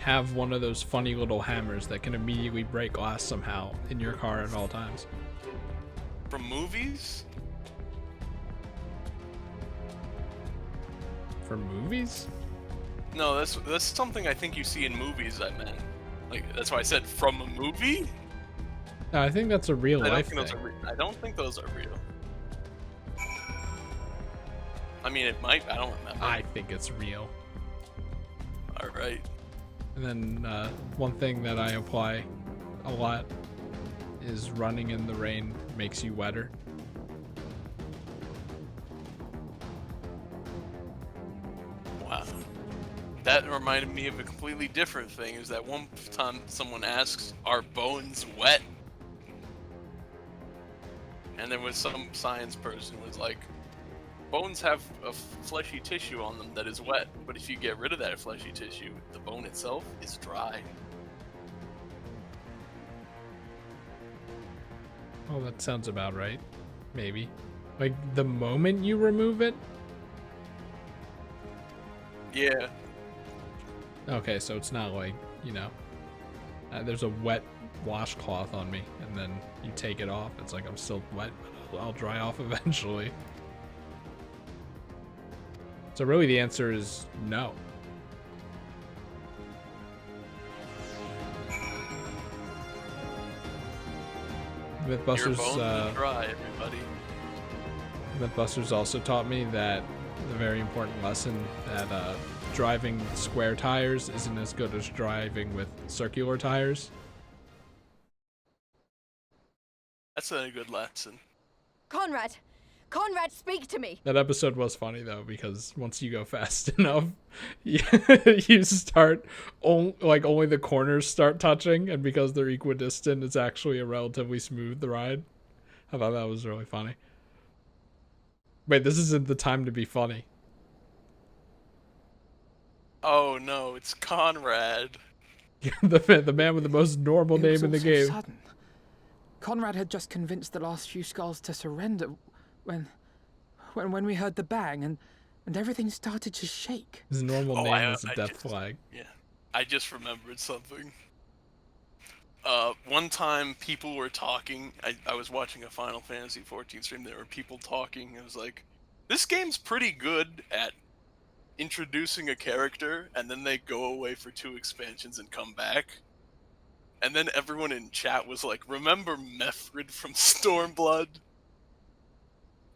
have one of those funny little hammers that can immediately break glass somehow in your car at all times. From movies? For movies? No, that's something I think you see in movies, I meant. Like, that's why I said from a movie? No, I think that's a real I don't life think those thing. are I don't think those are real. I mean, it might. I don't remember. I think it's real. All right. And then one thing that I apply a lot is running in the rain makes you wetter. Wow. That reminded me of a completely different thing. Is that one time someone asks, "Are bones wet?" And there was some science person who was like, "Bones have a fleshy tissue on them that is wet, but if you get rid of that fleshy tissue, the bone itself is dry." Oh, that sounds about right. Maybe. Like the moment you remove it? Yeah. Okay, so it's not like, you know, there's a wet washcloth on me, and then you take it off. It's like I'm still wet, but I'll dry off eventually. So really the answer is no. Your Mythbusters, bones are dry, everybody. Mythbusters also taught me that the very important lesson that driving square tires isn't as good as driving with circular tires. That's a good lesson. Conrad! Conrad, speak to me! That episode was funny though, because once you go fast enough, you start only the corners start touching, and because they're equidistant, it's actually a relatively smooth ride. I thought that was really funny. Wait, this isn't the time to be funny. Oh no, it's Conrad. the man with the most normal It was name in the all so game. sudden. Conrad had just convinced the last few skulls to surrender when we heard the bang and everything started to shake. His normal Oh, name is a death just- flag. Yeah, I just remembered something. One time people were talking. I was watching a Final Fantasy 14 stream. There were people talking. It was like, this game's pretty good at introducing a character, and then they go away for 2 expansions and come back. And then everyone in chat was like, "Remember Methrid from Stormblood?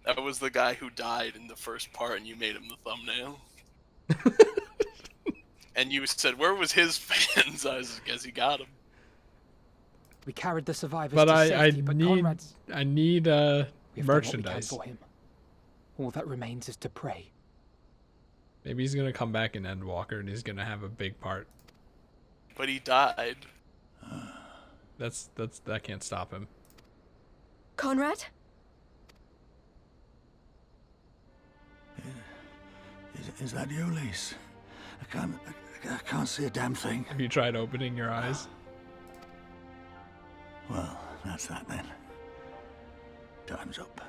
That was the guy who died in the first part, and you made him the thumbnail." And you said, "Where was his fans?" I guess he got him. We carried the survivors But to I safety, but need Conrad's... we have We have done what we can merchandise. for him. All that remains is to pray. Maybe he's gonna come back in Endwalker and he's gonna have a big part. But he died. That can't stop him. Conrad? Is that you, Lise? I can't see a damn thing. Have you tried opening your eyes? Well, that's that then. Time's up.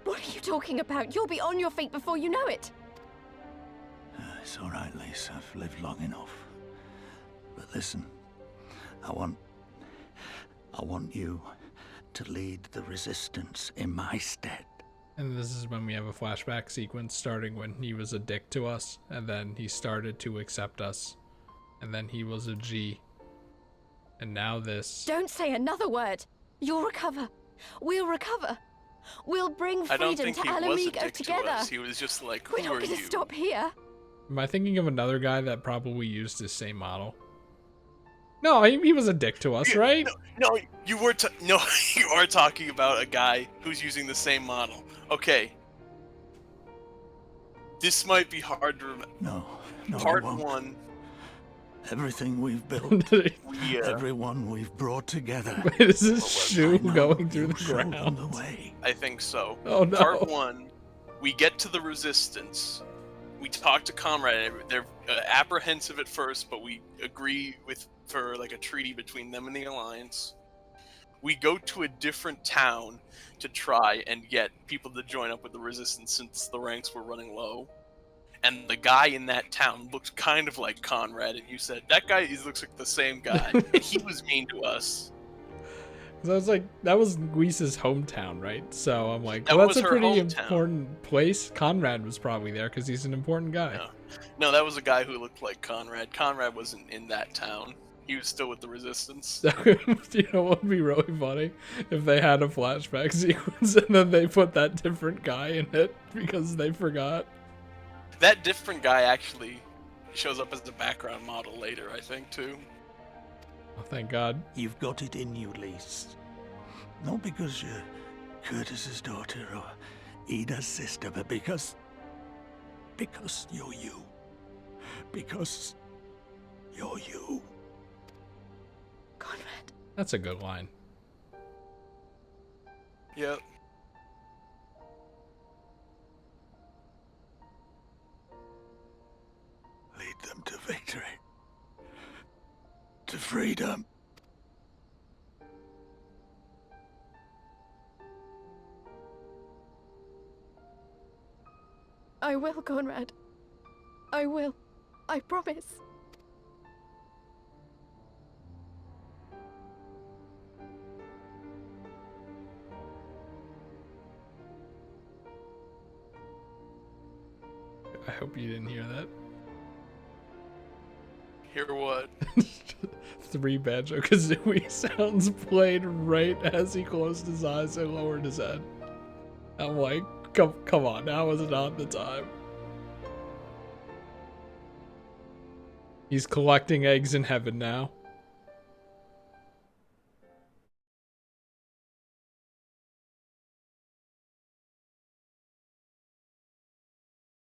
What are you talking about? You'll be on your feet before you know it. It's all right, Lise. I've lived long enough. But listen, I want you to lead the resistance in my stead. And this is when we have a flashback sequence starting when he was a dick to us, and then he started to accept us, and then he was a G. And now this. Don't say another word. You'll recover. We'll recover. We'll bring I don't freedom think to he was a Alamigo dick together. to us. He was just like, We're "Who not are going you?" to stop here. Am I thinking of another guy that probably used the same model? No, he was a dick to us, right? No, you were. No, you are talking about a guy who's using the same model. Okay. This might be hard to remember. No, Part it won't. 1. Everything we've built, We, everyone we've brought together. Wait, is this shoe I know going through you the showed them ground? the way. I think so. Oh, no. Part 1, we get to the Resistance. We talk to Comrade. They're apprehensive at first, but we agree for like a treaty between them and the Alliance. We go to a different town to try and get people to join up with the Resistance since the ranks were running low. And the guy in that town looked kind of like Conrad, and you said, "That guy looks like the same guy," and he was mean to us. So I was like, that was Luis's hometown, right? So I'm like, That well, was that's a her pretty hometown. important place. Conrad was probably there because he's an important guy. Yeah. No, that was a guy who looked like Conrad. Conrad wasn't in that town. He was still with the Resistance. You know what would be really funny? If they had a flashback sequence and then they put that different guy in it because they forgot. That different guy actually shows up as the background model later, I think, too. Oh, thank God. You've got it in you, Lise. Not because you're Curtis's daughter or Ida's sister, but because you're you. Because you're you. Conrad. That's a good line. Yep. Lead them to victory. To freedom. I will, Conrad. I will. I promise. I hope you didn't hear that. Hear what? 3 Banjo-Kazooie sounds played right as he closed his eyes and lowered his head. I'm like, come on, now is not the time. He's collecting eggs in heaven now.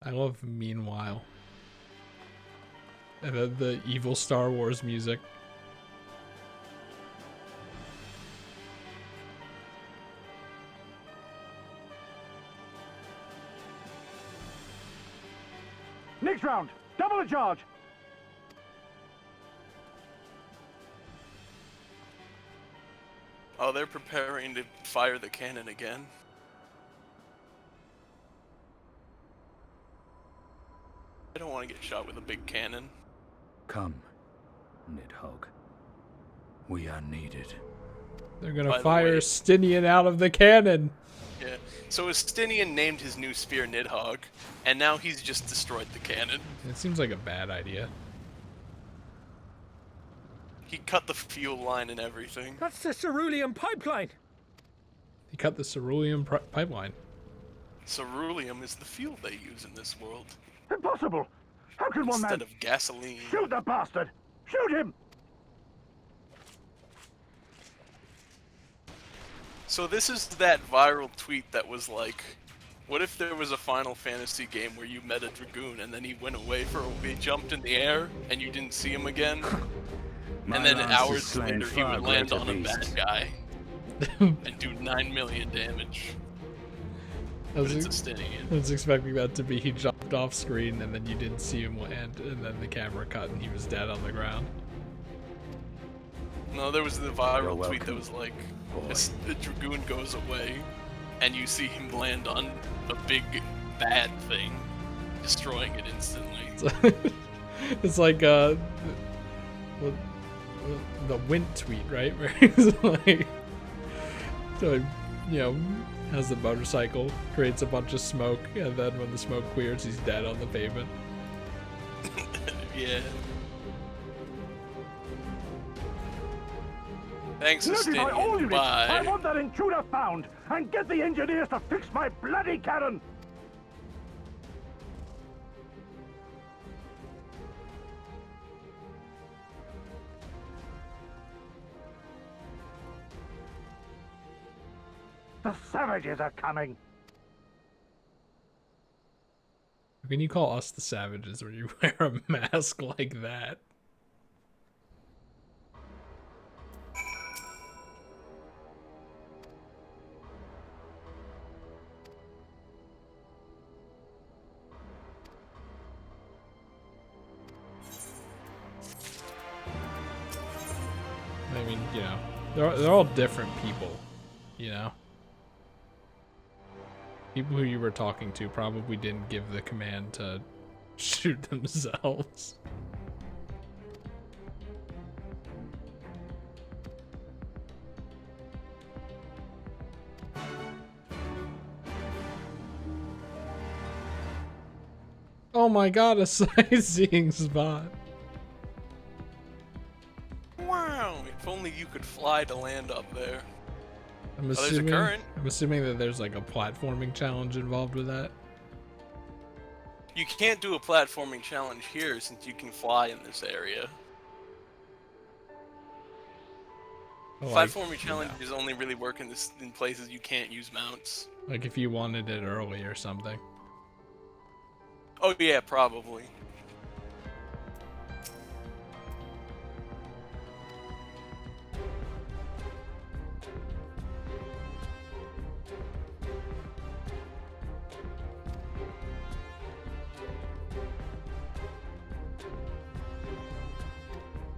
I love Meanwhile. And then the evil Star Wars music. Next round, double the charge. Oh, they're preparing to fire the cannon again. I don't want to get shot with a big cannon. Come, Nidhogg. We are needed. They're gonna By the fire way- Stinian out of the cannon. Yeah. So Estinian named his new spear Nidhogg, and now he's just destroyed the cannon. It seems like a bad idea. He cut the fuel line and everything. That's the cerulean pipeline. He cut the cerulean pipeline. Ceruleum is the fuel they use in this world. Impossible! How can one Instead man of gasoline. shoot the bastard? Shoot him! So this is that viral tweet that was like, what if there was a Final Fantasy game where you met a Dragoon and then he went away for he jumped in the air and you didn't see him again? And then hours later he would land on a bad guy and do 9 million damage. I But was, it's a Stinian. I was expecting that to be he jumped off screen and then you didn't see him land and then the camera cut and he was dead on the ground. No, there was the You're viral tweet that welcome, was like, boy. the Dragoon goes away and you see him land on a big bad thing, destroying it instantly. It's like the Wint tweet, right? Where he's like, so, you know, has the motorcycle, creates a bunch of smoke, and then when the smoke clears, he's dead on the pavement. Yeah. Thanks, Notify all Estinian. units! I Bye. want that intruder found! And get the engineers to fix my bloody cannon! The savages are coming! How can you call us the savages when you wear a mask like that? I mean, you know, they're all different people, you know? People who you were talking to probably didn't give the command to shoot themselves. Oh my god, a sightseeing spot. Wow! If only you could fly to land up there. I'm there's a assuming, current. I'm assuming that there's like a platforming challenge involved with that. You can't do a platforming challenge here since you can fly in this area. Like, Platforming challenges only really work in places you can't use mounts. like if you wanted it early or something. Oh yeah, probably.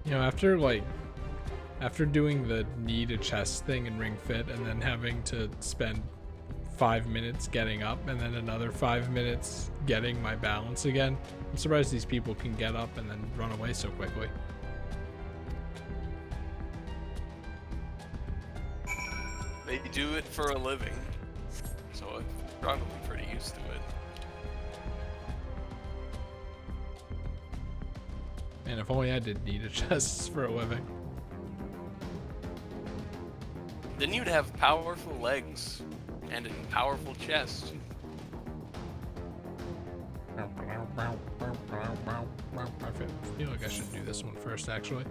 You know, after doing the need a chest thing in Ring Fit and then having to spend 5 minutes getting up and then another 5 minutes getting my balance again, I'm surprised these people can get up and then run away so quickly. They do it for a living, so I'm probably pretty used to it. Man, if only I did need a chests for a living. Then you'd have powerful legs and a powerful chest. I feel like I should do this one first, actually.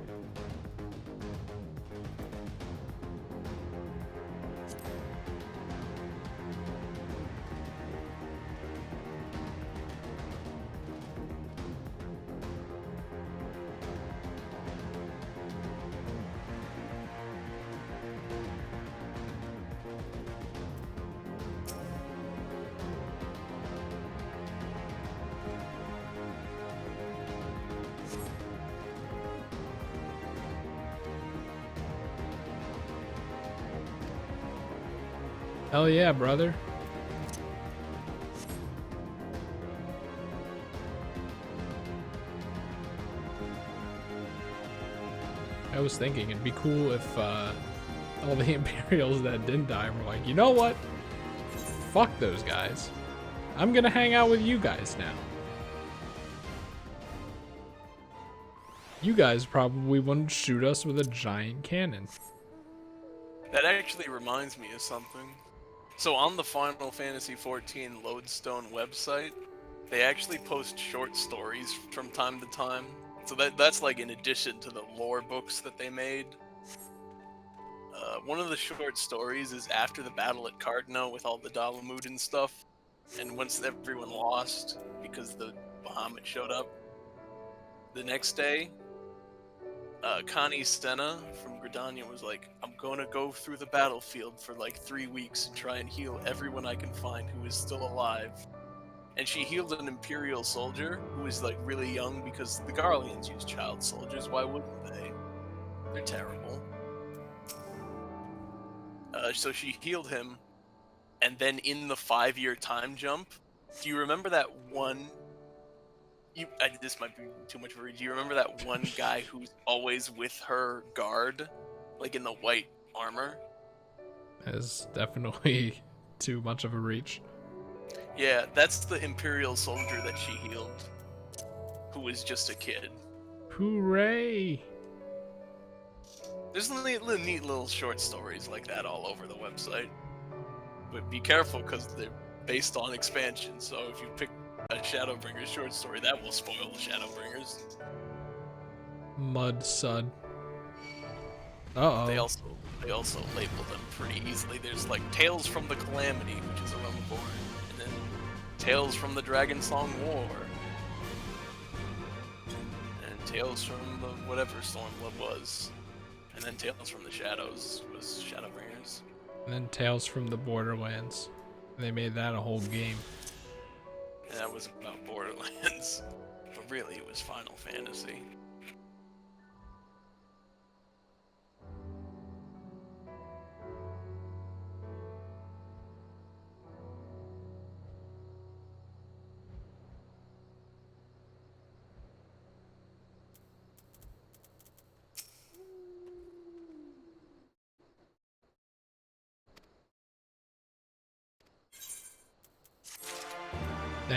Hell yeah, brother. I was thinking it'd be cool if all the Imperials that didn't die were like, you know what? Fuck those guys. I'm gonna hang out with you guys now. You guys probably wouldn't shoot us with a giant cannon. That actually reminds me of something. So on the Final Fantasy XIV Lodestone website, they actually post short stories from time to time. So that's like in addition to the lore books that they made. One of the short stories is after the battle at Cardno with all the Dalamud and stuff. And once everyone lost because the Bahamut showed up, the next day, Connie Stenna from Gridania was like, I'm gonna go through the battlefield for like 3 weeks and try and heal everyone I can find who is still alive. And she healed an Imperial soldier who was like really young because the Garleans use child soldiers, why wouldn't they? They're terrible. So she healed him, and then in the 5-year time jump, do you remember that one this might be too much for you. Do you remember that one guy who's always with her guard, like in the white armor? That is definitely too much of a reach. Yeah, that's the Imperial soldier that she healed, who was just a kid. Hooray! There's neat little short stories like that all over the website. But be careful, because they're based on expansion, so if you pick a Shadowbringers short story, that will spoil the Shadowbringers. Mud Sud. Uh-oh. They also label them pretty easily. There's like Tales from the Calamity, which is a Realm Reborn, and then Tales from the Dragon Song War, and Tales from the whatever Stormblood was, and then Tales from the Shadows was Shadowbringers. And then Tales from the Borderlands. They made that a whole game. And that was about Borderlands, but really it was Final Fantasy.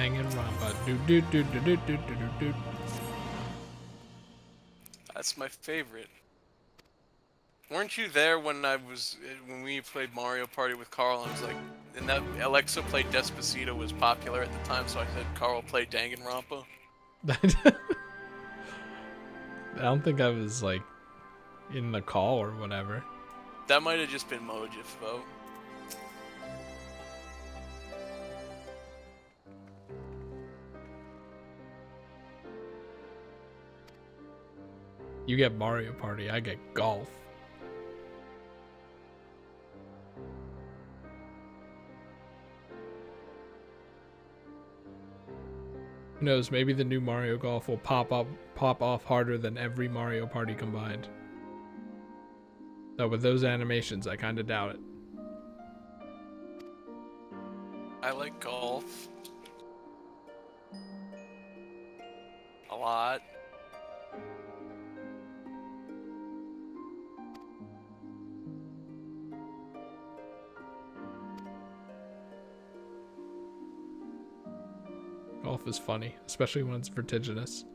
Danganronpa. Do do do do do do do do. That's my favorite. Weren't you there when we played Mario Party with Carl? And I was like, and that Alexa played Despacito was popular at the time, so I said Carl played Danganronpa. I don't think I was like in the call or whatever. That might have just been Mojif though. You get Mario Party, I get golf. Who knows, maybe the new Mario Golf will pop off harder than every Mario Party combined. Though with those animations, I kinda doubt it. I like golf. A lot. Golf is funny, especially when it's vertiginous.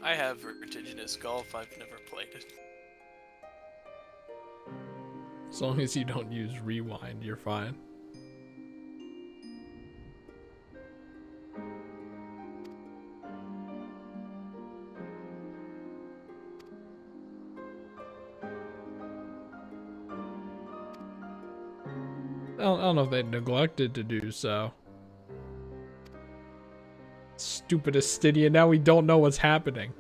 I have vertiginous golf, I've never played it. As long as you don't use rewind, you're fine. I don't know if they neglected to do so. Stupid Astidia, now we don't know what's happening.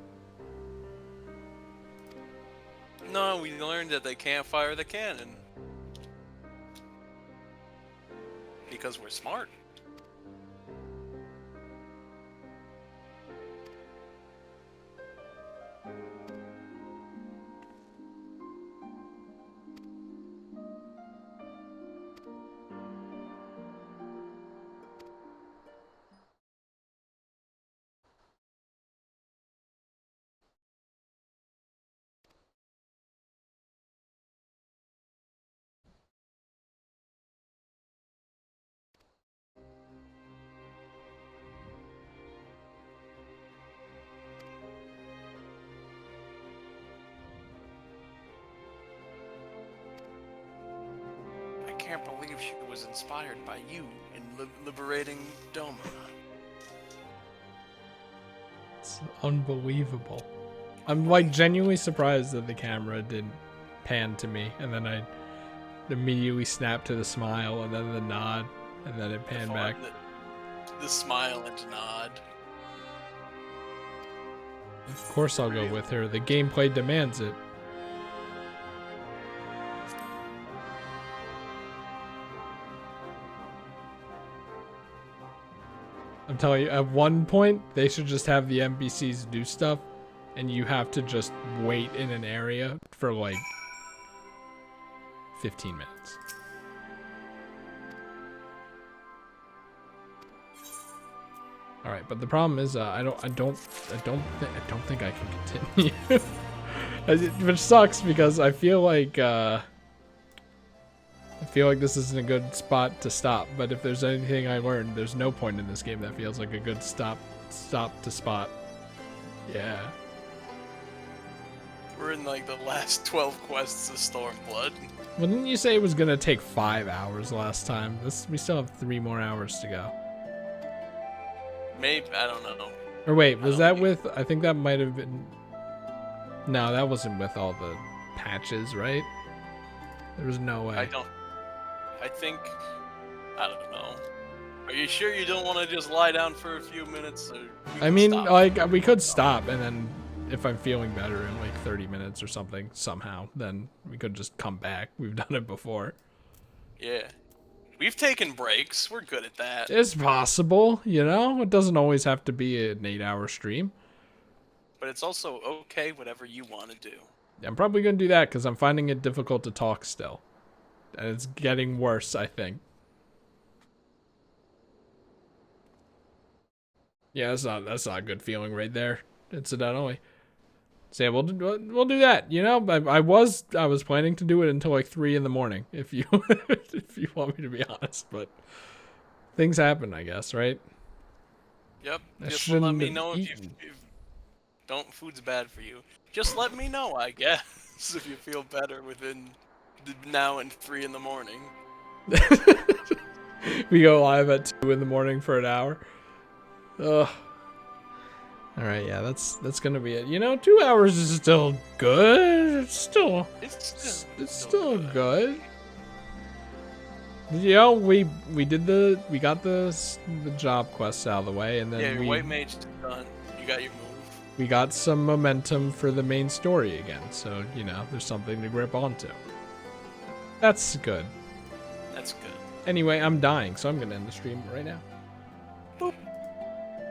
No, we learned that they can't fire the cannon. Because we're smart. I can't believe she was inspired by you in liberating Doma. It's unbelievable. I'm like genuinely surprised that the camera didn't pan to me, and then I immediately snapped to the smile, and then the nod, and then it panned back. The smile and nod. Of course I'll go with her. The gameplay demands it. I'm telling you, at one point, they should just have the NPCs do stuff, and you have to just wait in an area for like 15 minutes. All right, but the problem is, I don't think I can continue, which sucks because I feel like this isn't a good spot to stop. But if there's anything I learned, there's no point in this game that feels like a good stop to spot. Yeah. We're in like the last 12 quests of Stormblood. Well, didn't you say it was gonna take 5 hours last time? We still have 3 more hours to go. Maybe, I don't know. Or wait, was that with, I think that might have been, no, that wasn't with all the patches, right? There was no way. I don't know. Are you sure you don't want to just lie down for a few minutes? Or I mean, like, we could stop, and then if I'm feeling better in like 30 minutes or something, somehow, then we could just come back. We've done it before. Yeah. We've taken breaks. We're good at that. It's possible, you know? It doesn't always have to be an 8-hour stream. But it's also okay, whatever you want to do. I'm probably going to do that because I'm finding it difficult to talk still. And it's getting worse, I think. Yeah, that's not a good feeling right there, incidentally. So yeah, we'll do that. You know, I was planning to do it until like 3 in the morning, if you if you want me to be honest, but things happen, I guess, right? Yep. I Just shouldn't let me have know if eaten. don't food's bad for you. Just let me know, I guess, if you feel better within now and 3 in the morning. We go live at 2 in the morning for an hour. Ugh. All right, yeah, that's gonna be it. You know, 2 hours is still good. It's still good. You know, we got the job quests out of the way, and then Yeah, your white mage is done. You got your move. we got some momentum for the main story again. So you know, there's something to grip onto. That's good. That's good. Anyway, I'm dying, so I'm gonna end the stream right now. Boop.